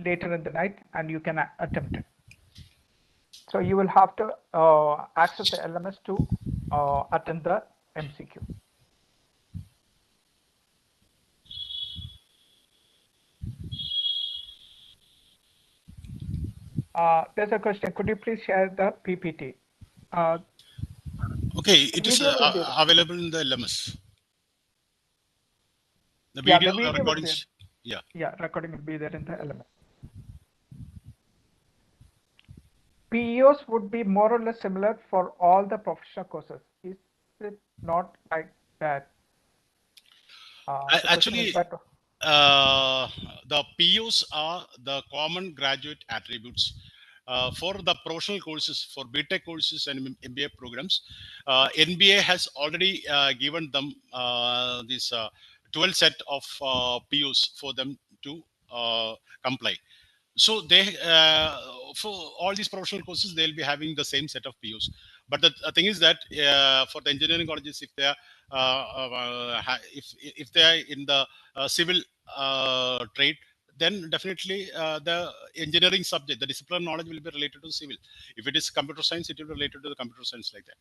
later in the night, and you can attempt it. So you will have to access the LMS to attend the MCQ. There's a question. Could you please share the PPT? Okay, it is Video will be available in the LMS. The yeah, video the video will be recordings. Yeah, recording will be there in the LMS. PEOs would be more or less similar for all the professional courses. Is it not like that? Actually, the POs are the common graduate attributes. For the professional courses, for BTech courses and MBA programs, NBA has already given them this 12 set of POs for them to comply. So they for all these professional courses they'll be having the same set of POs. But the thing is that for the engineering colleges, if they are if they are in the civil trade, then definitely the engineering subject, the discipline knowledge will be related to civil. If it is computer science, it will be related to the computer science, like that.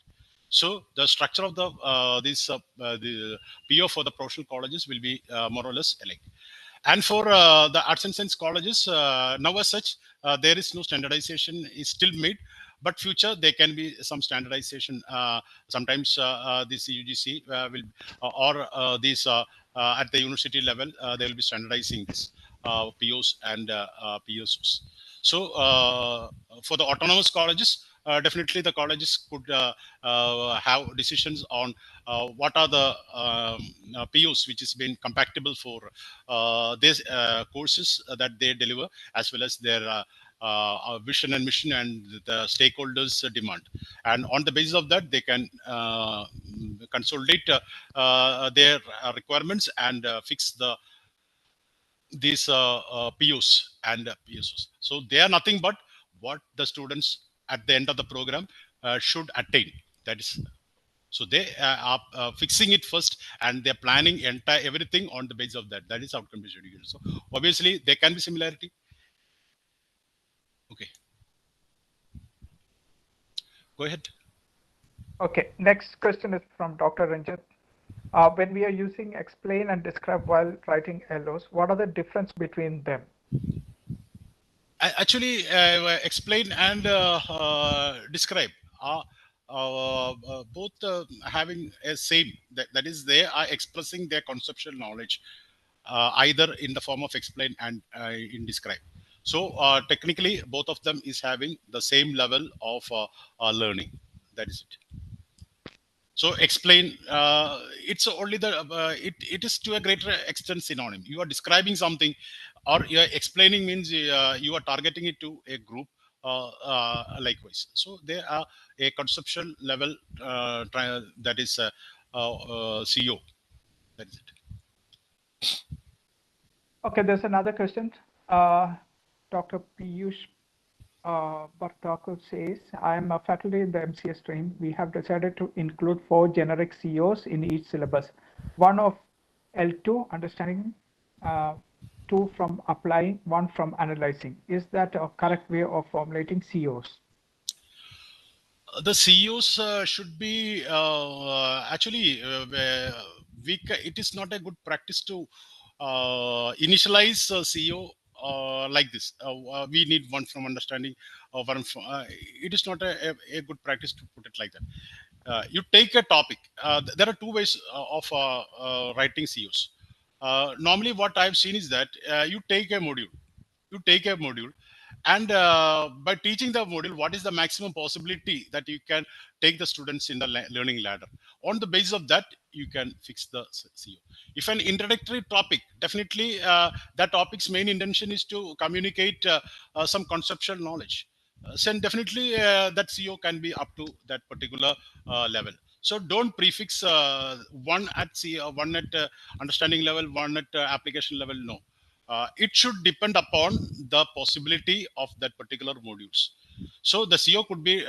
So the structure of the PO for the professional colleges will be more or less alike. And for the arts and science colleges, now as such, there is no standardization is still made, but future there can be some standardization. Sometimes this UGC will, or these at the university level, they will be standardizing this POs and PSOs. So for the autonomous colleges, definitely the colleges could have decisions on what are the POs which has been compatible for these courses that they deliver, as well as their vision and mission and the stakeholders' demand. And on the basis of that, they can consolidate their requirements and fix these POs and PSOs. So they are nothing but what the students at the end of the program should attain. That is, so they are fixing it first, and they're planning entire everything on the basis of that. That is outcome based education. So obviously there can be similarity. Okay, go ahead. Okay, next question is from Dr. Ranjit. When we are using explain and describe while writing LOs, what are the difference between them? Actually, explain and describe. both having a same, that is, they are expressing their conceptual knowledge either in the form of explain and in describe. So technically both of them is having the same level of learning. That is it. So explain, it's only the it is to a greater extent synonym. You are describing something, or you are explaining means you are targeting it to a group. Likewise, so there are a conceptual level that is CO. That is it. Okay, there's another question. Dr. Piyush Bartakul says, I am a faculty in the MCS stream. We have decided to include 4 generic COs in each syllabus. One of L2, understanding, 2 from applying, 1 from analyzing. Is that a correct way of formulating COs? The CEOs should be actually it is not a good practice to initialize CEO like this. We need one from understanding, one from. It is not a good practice to put it like that. You take a topic. There are two ways of writing CEOs. Normally, what I've seen is that you take a module. You take a module, and by teaching the module, what is the maximum possibility that you can take the students in the learning ladder? On the basis of that, you can fix the CEO. If an introductory topic, definitely that topic's main intention is to communicate some conceptual knowledge. So definitely that CEO can be up to that particular level. So don't prefix one at one at understanding level, one at application level. No, it should depend upon the possibility of that particular modules. So the CO could be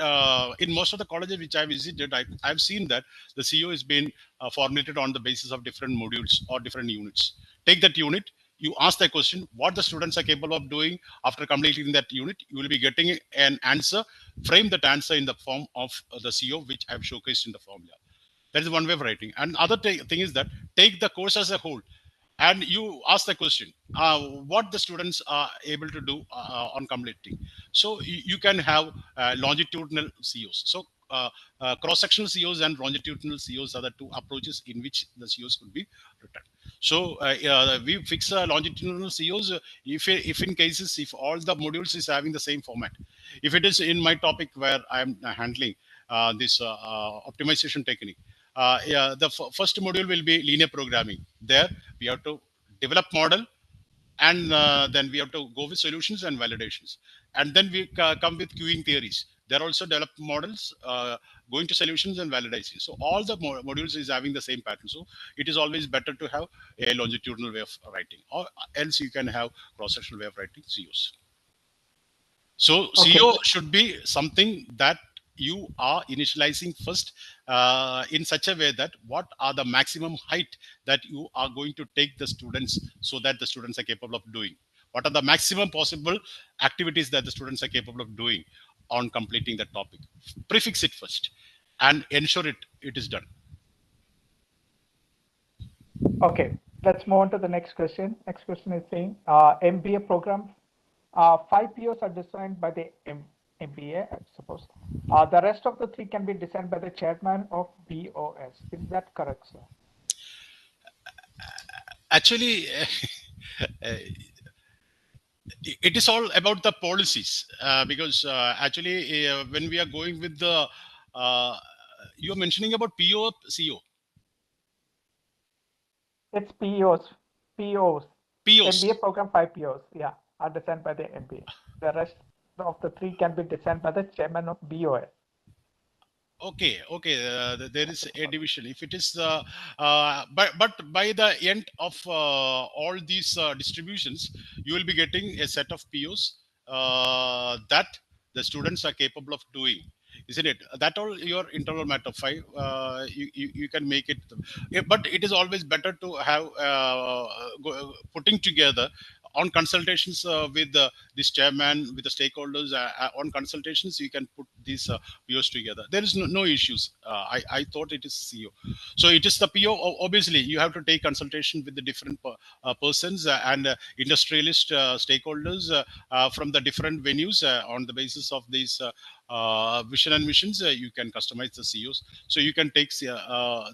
in most of the colleges which I visited. I've seen that the CO is being formulated on the basis of different modules or different units. Take that unit, you ask the question what the students are capable of doing. After completing that unit, you will be getting an answer. Frame that answer in the form of the CO which I've showcased in the formula. That is one way of writing. And other thing is that take the course as a whole, and you ask the question what the students are able to do on completing. So you can have longitudinal COs. So cross-sectional COs and longitudinal COs are the two approaches in which the COs could be written. So we fix longitudinal COs if in cases if all the modules is having the same format. If it is in my topic where I am handling this optimization technique, yeah, the first module will be linear programming. There we have to develop model, and then we have to go with solutions and validations, and then we come with queuing theories. There also develop models, going to solutions and validation. So all the modules is having the same pattern. So it is always better to have a longitudinal way of writing, or else you can have cross-sectional way of writing COs. So Okay. CO should be something that you are initializing first in such a way that what are the maximum height that you are going to take the students, so that the students are capable of doing. What are the maximum possible activities that the students are capable of doing on completing that topic? Prefix it first and ensure it is done. Okay, let's move on to the next question. Next question is saying MBA program, 5 POs are designed by the MBA, I suppose. The rest of the 3 can be designed by the chairman of BOS. Is that correct, sir? Actually, it is all about the policies because actually when we are going with the you are mentioning about PO, CO. It's POs. POs. POs. MBA program 5 POs, yeah, are designed by the MBA. The rest of the 3 can be designed by the chairman of BOS. Okay, there is a division. If it is, but by the end of all these distributions, you will be getting a set of POs that the students are capable of doing, isn't it? That all your internal matter 5. You can make it, yeah, but it is always better to have putting together on consultations with this chairman, with the stakeholders, on consultations, you can put these POs together. There is no issues. I thought it is CEO. So it is the PO. Obviously, you have to take consultation with the different persons and industrialist stakeholders from the different venues on the basis of these vision and missions. You can customize the COs. So you can take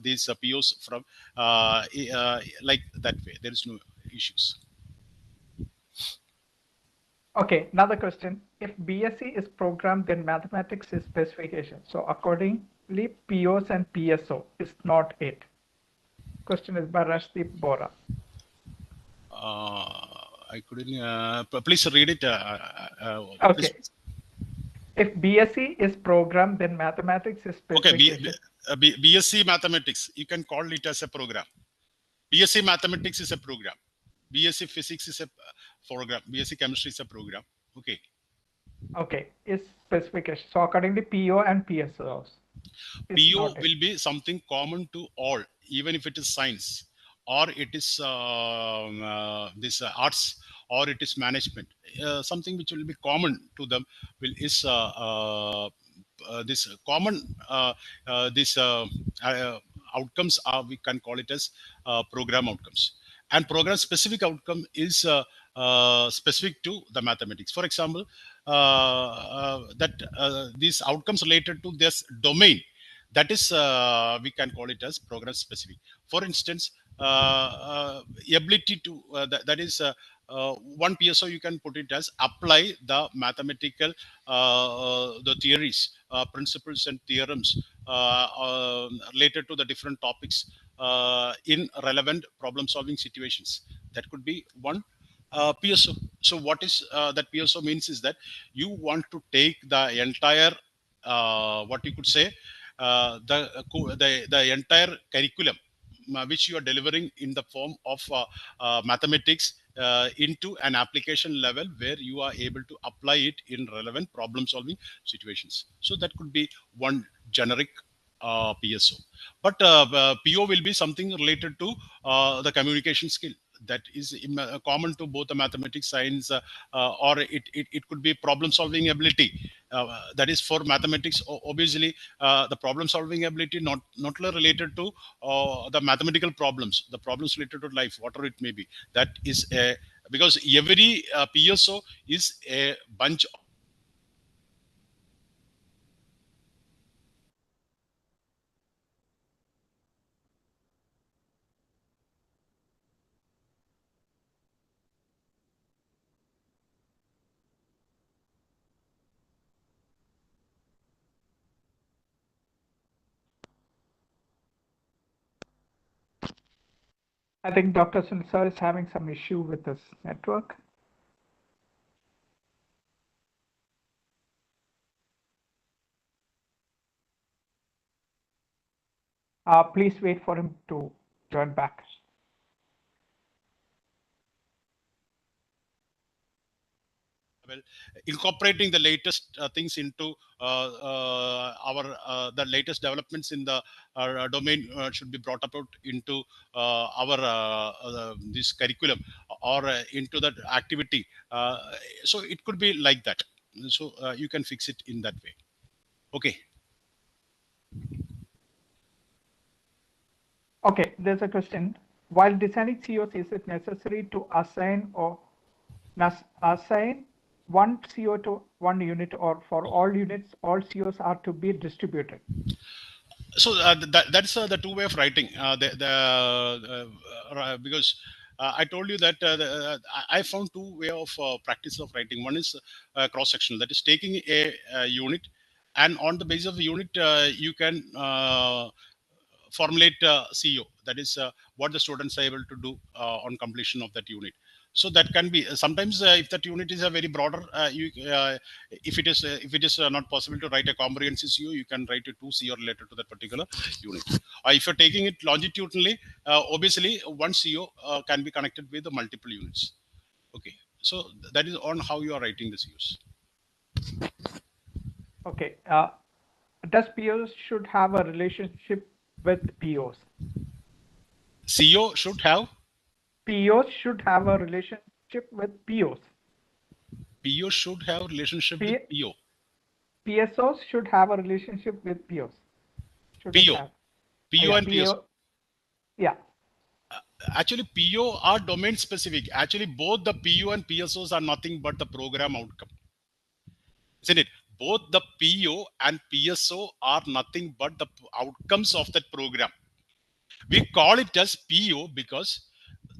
these POs from like that way. There is no issues. Okay, another question. If BSc is program, then mathematics is specification. So accordingly, POs and PSO is not it. Question is by Rashdeep Bora. I couldn't. Please read it. Okay. Please. If BSc is program, then mathematics is specification. Okay, BSc mathematics. You can call it as a program. BSc mathematics is a program. BSc physics is a program. BSc chemistry is a program. Okay. Okay, is specification. So accordingly, PO and PSOs. PO will be something common to all, even if it is science or it is this arts or it is management. Something which will be common to them is this common this outcomes are, we can call it as program outcomes, and program specific outcome is specific to the mathematics. For example, these outcomes related to this domain, that is we can call it as program specific. For instance, ability to that is one PSO, you can put it as apply the mathematical the theories, principles and theorems related to the different topics in relevant problem solving situations. That could be one PSO. So what is that PSO means is that you want to take the entire what you could say the entire curriculum which you are delivering in the form of mathematics into an application level where you are able to apply it in relevant problem solving situations. So that could be one generic PSO. But PO will be something related to the communication skill that is common to both the mathematics, science, or it could be problem solving ability. That is for mathematics, obviously the problem solving ability not related to the mathematical problems, the problems related to life, whatever it may be. That is a, because every PSO is a bunch of I think Dr. Sunil sir is having some issue with this network. Please wait for him to join back. well, incorporating the latest things into our the latest developments in the domain should be brought about into our this curriculum or into that activity. So it could be like that. So you can fix it in that way. Okay. Okay, there's a question. While designing COs, is it necessary to assign one CO to one unit, or for all units, all COs are to be distributed? So that's the two way of writing. Because I told you that I found two way of practice of writing. One is cross sectional, that is taking a unit, and on the basis of the unit, you can formulate CO. That is what the students are able to do on completion of that unit. So that can be sometimes if that unit is a very broader, if it is not possible to write a comprehensive CO, you can write a 2 CO related to that particular unit. If you're taking it longitudinally, obviously one CO can be connected with the multiple units. Okay, so that is on how you are writing the COs. Okay, does POs should have a relationship with POs? CO should have? POs should have a relationship relationship with POs? PO should have relationship with PO. PSOs should have a relationship with POs. Shouldn't PO. have. PO and PSO. Yeah. Actually, PO are domain specific. Actually, both the PO and PSOs are nothing but the program outcome. Isn't it? Both the PO and PSO are nothing but the outcomes of that program. We call it as PO because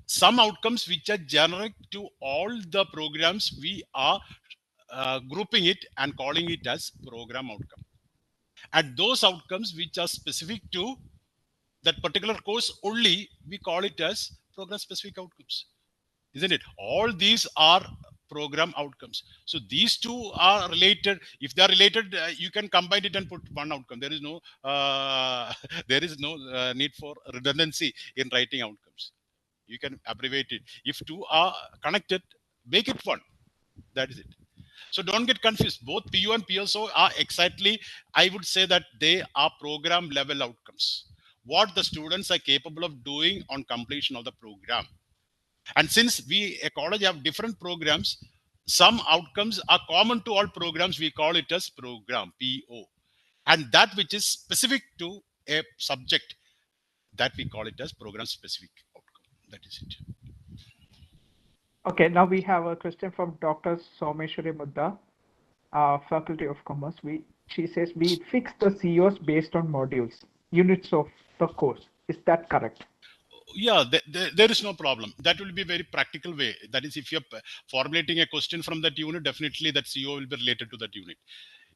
some outcomes which are generic to all the programs, we are grouping it and calling it as program outcome. And those outcomes which are specific to that particular course only, we call it as program specific outcomes. Isn't it? All these are program outcomes. So these two are related. If they are related, you can combine it and put one outcome. There is no there is no need for redundancy in writing outcomes. You can abbreviate it. If two are connected, make it one. That is it. So don't get confused. Both PU and PSO are exactly, I would say that they are program level outcomes. What the students are capable of doing on completion of the program. And since we, a college, have different programs, some outcomes are common to all programs. We call it as program, PO. And that which is specific to a subject, that we call it as program specific outcome. That is it. Okay, now we have a question from Dr. Someshwari Mudda, Faculty of Commerce. She says we fix the COs based on modules, units of the course. Is that correct? Yeah, there is no problem. That will be a very practical way. That is, if you're formulating a question from that unit, definitely that CO will be related to that unit.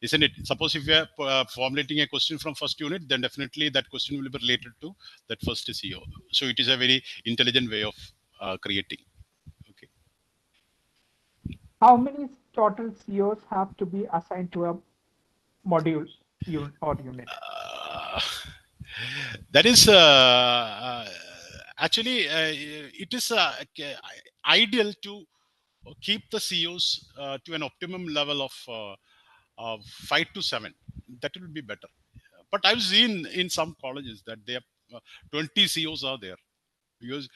Isn't it? Suppose if you're formulating a question from first unit, then definitely that question will be related to that first CO. So it is a very intelligent way of creating. Okay. How many total COs have to be assigned to a module or unit? That is actually it is ideal to keep the COs to an optimum level of 5 to 7. That will be better. But I've seen in some colleges that they have 20 COs are there, because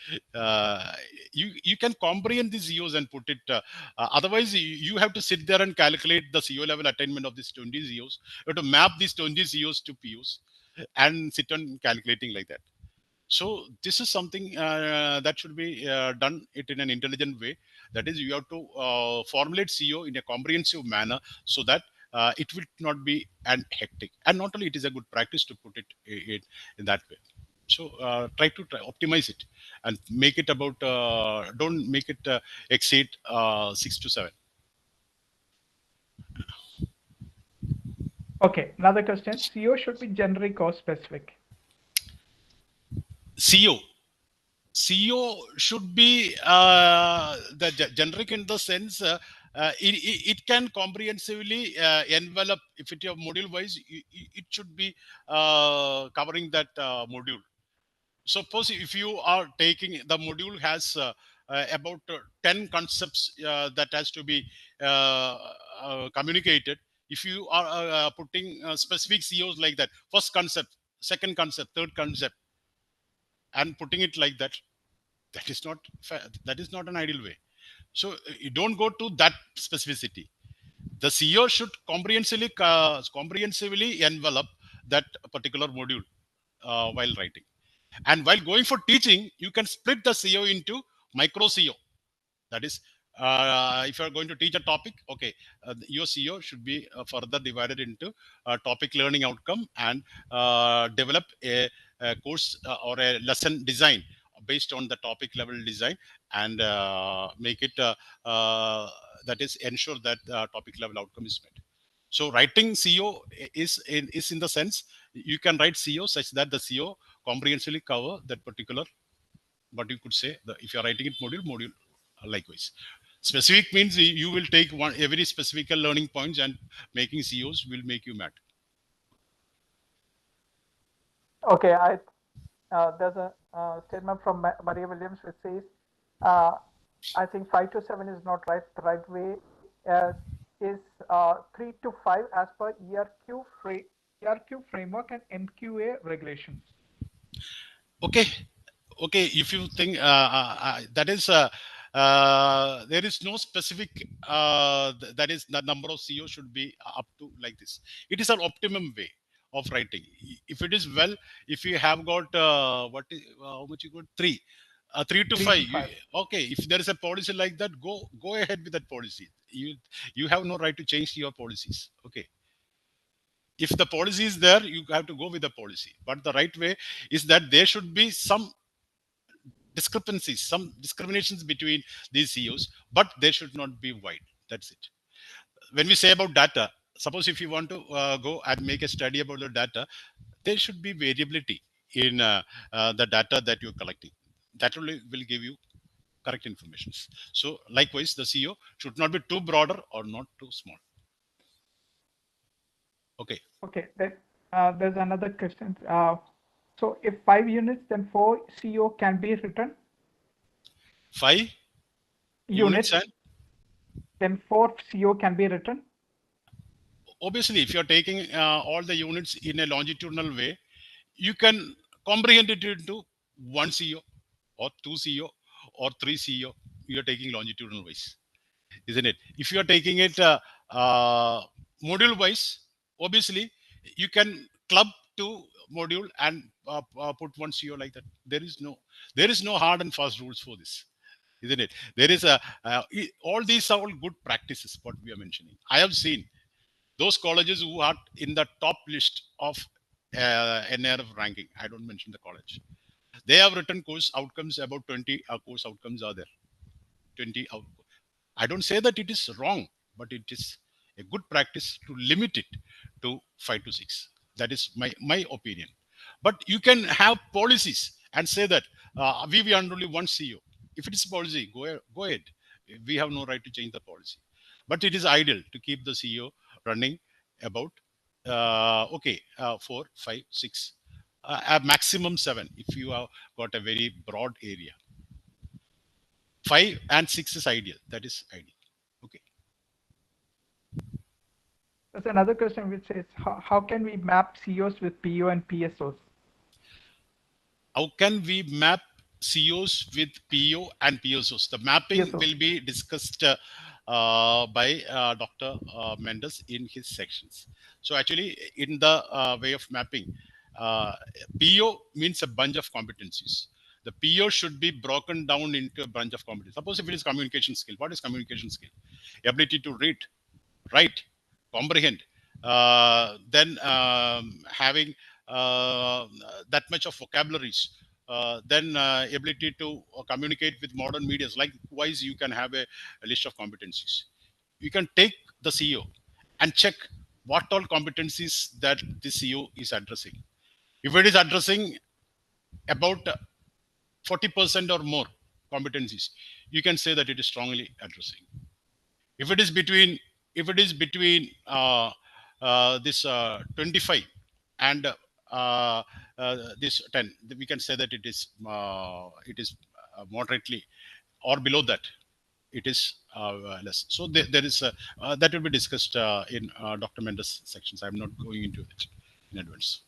you can comprehend these COs and put it. Otherwise, you have to sit there and calculate the CO level attainment of these 20 COs. You have to map these 20 COs to POs and sit on calculating like that. So this is something that should be done it in an intelligent way. That is, you have to formulate CO in a comprehensive manner so that it will not be an hectic. And not only it is a good practice to put it in that way. So try to optimize it and make it about, don't make it exceed 6 to 7. Okay, another question. CO should be generic or specific? CO should be the generic in the sense it can comprehensively envelop. If it is module wise, it should be covering that module. Suppose if you are taking the module has about 10 concepts that has to be communicated. If you are putting specific COs like that, first concept, second concept, third concept, and putting it like that, that is not fair. That is not an ideal way. So you don't go to that specificity. The CEO should comprehensively envelop that particular module while writing. And while going for teaching, you can split the CO into micro CO. That is, if you are going to teach a topic, okay, your CO should be further divided into topic learning outcome and develop a course or a lesson design based on the topic level design, and make it that is ensure that the topic level outcome is met. So writing CO is in the sense you can write CO such that the CO comprehensively cover that particular, but you could say if you're writing it module likewise. Specific means you will take one every specific learning points, and making COs will make you mad. Okay, there's a statement from Maria Williams which says, I think 5 to 7 is not right. The right way is 3 to 5 as per ERQ framework and MQA regulations. Okay, if you think that is there is no specific that is the number of CO should be up to like this. It is an optimum way of writing. If it is well, if you have got how much you got, 3 to 5, 3 to 5. okay, if there is a policy like that, go ahead with that policy. You have no right to change your policies. Okay, if the policy is there, you have to go with the policy, but the right way is that there should be some discrepancies, some discriminations between these CEOs, but they should not be wide. That's it. When we say about data, suppose if you want to go and make a study about the data, there should be variability in the data that you're collecting. That will give you correct information. So likewise, the CEO should not be too broader or not too small. Okay. Okay, there's another question. So if 5 units, then 4 CO can be written. 5 units, and then 4 CO can be written. obviously, if you're taking all the units in a longitudinal way, you can comprehend it into 1 CO or 2 CO or 3 CO. You're taking longitudinal wise, isn't it? If you're taking it module wise, obviously you can club to module and put 1 CO like that. There is no hard and fast rules for this, isn't it? There is all these are all good practices what we are mentioning. I have seen those colleges who are in the top list of NRF ranking. I don't mention the college. They have written course outcomes, about 20 course outcomes are there. 20 out. I don't say that it is wrong, but it is a good practice to limit it to 5 to 6. That is my opinion. But you can have policies and say that we want only 1 CEO. If it is policy, go ahead. We have no right to change the policy. But it is ideal to keep the CEO running about 4, 5, 6, a maximum 7 if you have got a very broad area. 5 and 6 is ideal. That is ideal. Okay. There's another question which says, how can we map COs with PO and PSOs? How can we map COs with PO and PSOs? The mapping will be discussed by Dr. Mendes in his sections. So actually, in the way of mapping, PO means a bunch of competencies. The PO should be broken down into a bunch of competencies. Suppose if it is communication skill, what is communication skill? Ability to read, write, comprehend, then having that much of vocabularies, then ability to communicate with modern medias. Likewise, you can have a list of competencies. You can take the CEO and check what all competencies that the CEO is addressing. If it is addressing about 40% or more competencies, you can say that it is strongly addressing. If it is between this 25 and this 10, we can say that it is moderately, or below that it is less. So there is that will be discussed in Dr. Mendes sections. I'm not going into it in advance.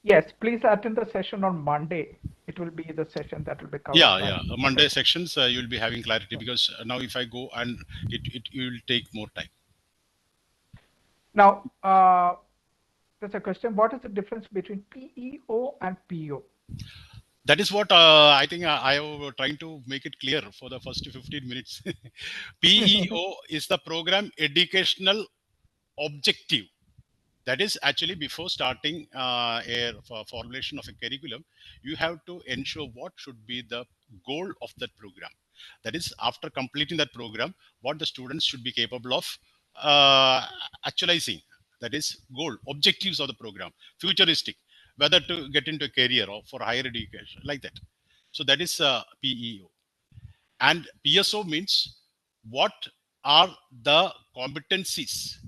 Yes, please attend the session on Monday. It will be the session that will be covered. Yeah. Monday sections, you will be having clarity, because now if I go and it will take more time. Now, there's a question. What is the difference between PEO and PO? That is what I think I was trying to make it clear for the first 15 minutes. PEO is the program educational objective. That is actually before starting a formulation of a curriculum, you have to ensure what should be the goal of that program. That is, after completing that program, what the students should be capable of actualizing. That is goal, objectives of the program, futuristic, whether to get into a career or for higher education, like that. So that is PEO. And PSO means what are the competencies?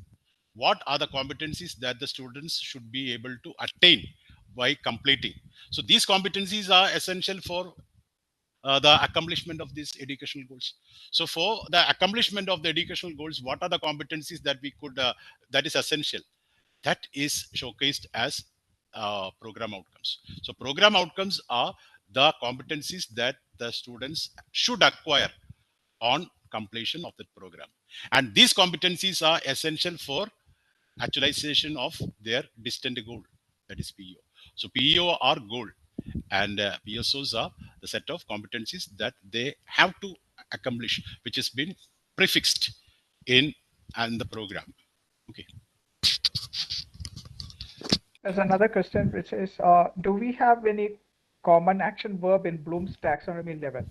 What are the competencies that the students should be able to attain by completing? So these competencies are essential for the accomplishment of these educational goals. So for the accomplishment of the educational goals, what are the competencies that we could, that is essential? That is showcased as program outcomes. So program outcomes are the competencies that the students should acquire on completion of that program. And these competencies are essential for actualization of their distant goal, that is PEO. So PEO are goal, and PSOs are the set of competencies that they have to accomplish, which has been prefixed in and the program. Okay. There's another question which is, do we have any common action verb in Bloom's taxonomy level?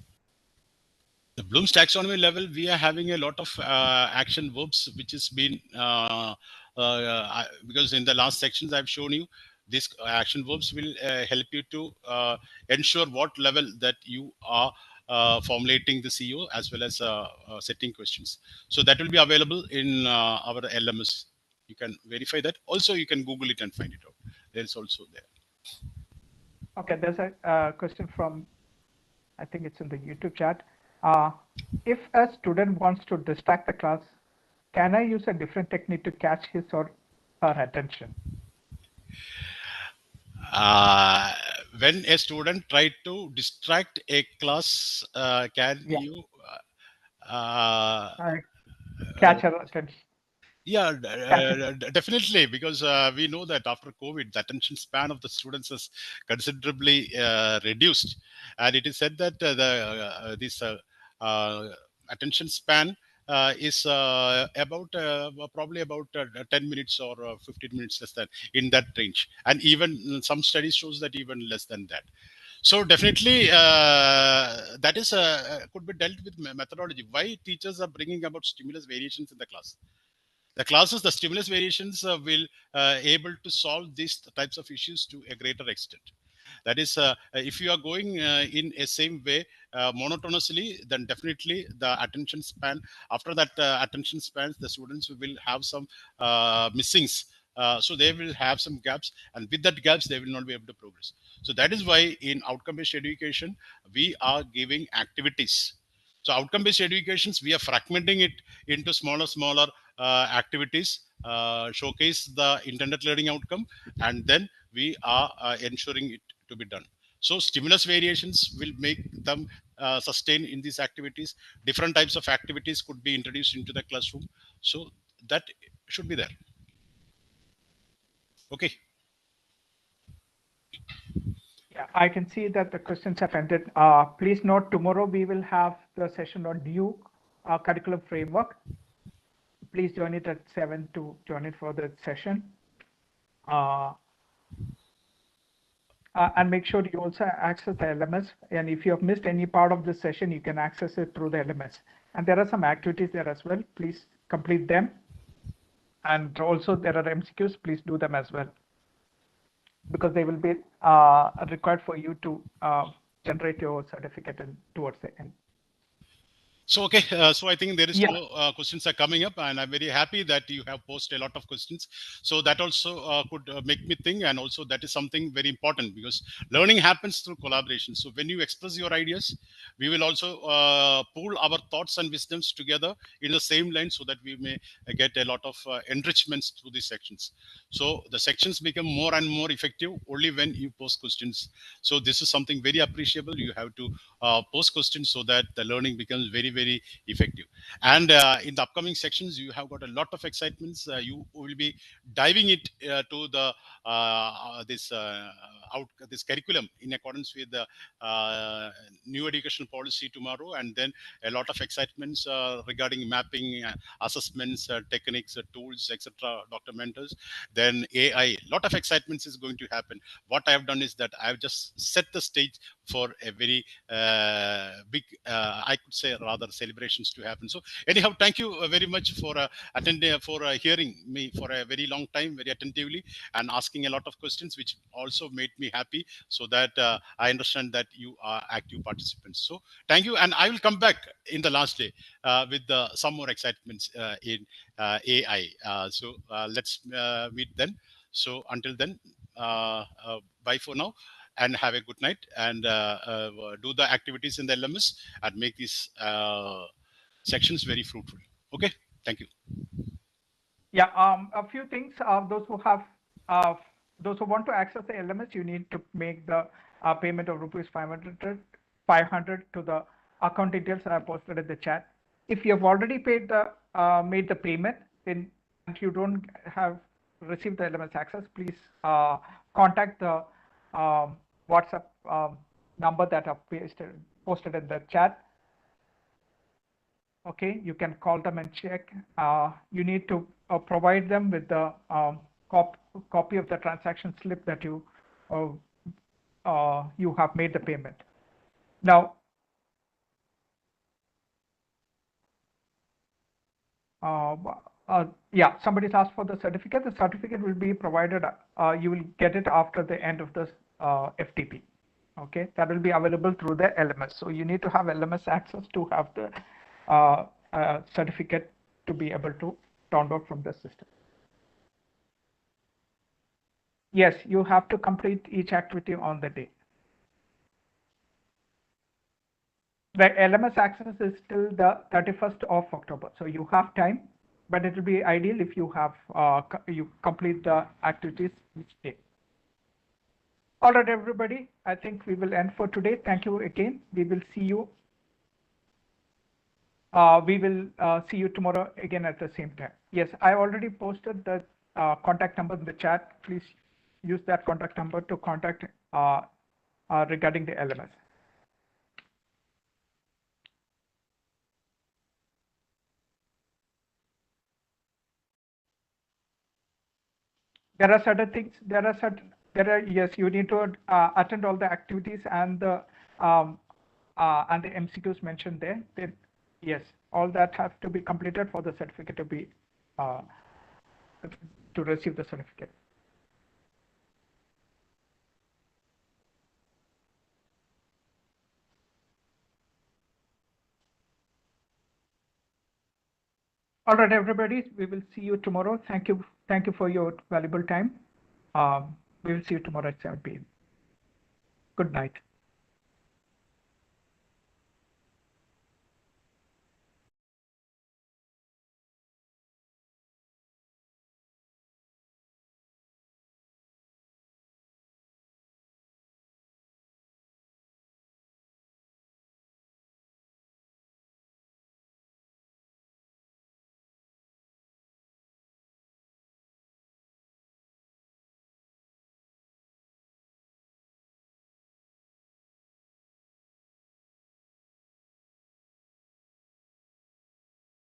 The Bloom's taxonomy level, we are having a lot of action verbs, which has been because in the last sections I've shown you, these action verbs will help you to ensure what level that you are formulating the CEO as well as setting questions. So that will be available in our LMS. You can verify that. Also, you can Google it and find it out. There is also there. Okay, there's a question from, I think it's in the YouTube chat. If a student wants to distract the class, can I use a different technique to catch his or her attention? Uh, when a student try to distract a class, can Yeah. you uh, Catch her attention. yeah, Catch it. definitely, because we know that after COVID, the attention span of the students is considerably reduced, and it is said that this attention span is about probably about 10 minutes or 15 minutes less than in that range, and even some studies shows that even less than that. So definitely, that is could be dealt with methodology. Why teachers are bringing about stimulus variations in the class? The classes, the stimulus variations will able to solve these types of issues to a greater extent. That is, if you are going in a same way monotonously, then definitely the attention span, after that attention spans, the students will have some missings. So they will have some gaps, and with that gaps they will not be able to progress. So that is why in outcome based education we are giving activities. So outcome based educations, we are fragmenting it into smaller activities, showcase the intended learning outcome, and then we are ensuring it to be done. So stimulus variations will make them sustain in these activities. Different types of activities could be introduced into the classroom. So that should be there. Okay. Yeah, I can see that the questions have ended. Please note, tomorrow we will have the session on new curriculum framework. Please join it at 7 to join it for the session. And make sure you also access the LMS. And if you have missed any part of this session, you can access it through the LMS. And there are some activities there as well. Please complete them. And also there are MCQs. Please do them as well, because they will be required for you to generate your certificate towards the end. So, okay, so I think there is Yeah. no questions are coming up, and I'm very happy that you have posted a lot of questions. So that also could make me think, and also that is something very important, because learning happens through collaboration. So when you express your ideas, we will also pool our thoughts and wisdoms together in the same line, so that we may get a lot of enrichments through these sections. So the sections become more and more effective only when you post questions. So this is something very appreciable. You have to post questions so that the learning becomes very effective. And in the upcoming sections, you have got a lot of excitements. You will be diving it to the this curriculum in accordance with the new educational policy tomorrow, and then a lot of excitements regarding mapping, assessments, techniques, tools, etc. Dr. Mentors. Then AI, lot of excitements is going to happen. What I have done is that I have just set the stage for a very big, I could say rather, celebrations to happen. So anyhow, thank you very much for attending, for hearing me for a very long time, very attentively, and asking a lot of questions, which also made me happy, so that I understand that you are active participants. So thank you, and I will come back in the last day with some more excitements in AI. Let's meet then. So until then, bye for now, and have a good night, and do the activities in the LMS and make these sections very fruitful. Okay, thank you. Yeah, a few things. Those who want to access the LMS, you need to make the payment of rupees 500 to the account details that I posted in the chat. If you have already paid the made the payment, then and you don't have received the LMS access, please contact the WhatsApp number that are posted in the chat. Okay, you can call them and check. You need to provide them with the copy of the transaction slip that you have made the payment. Now, yeah, somebody's asked for the certificate. The certificate will be provided. You will get it after the end of the FTP. Okay, that will be available through the LMS. So you need to have LMS access to have the certificate to be able to download from the system. Yes, you have to complete each activity on the day. The LMS access is till the 31st of October. So you have time, but it will be ideal if you have you complete the activities each day. All right, everybody, I think we will end for today. Thank you again. We will see you. See you tomorrow again at the same time. Yes, I already posted the contact number in the chat. Please use that contact number to contact regarding the LMS. There are certain things. Yes, you need to attend all the activities and the MCQs mentioned there. Yes, all that have to be completed for the certificate to be to receive the certificate. All right, everybody, we will see you tomorrow. Thank you for your valuable time. We will see you tomorrow at 7 p.m. Good night.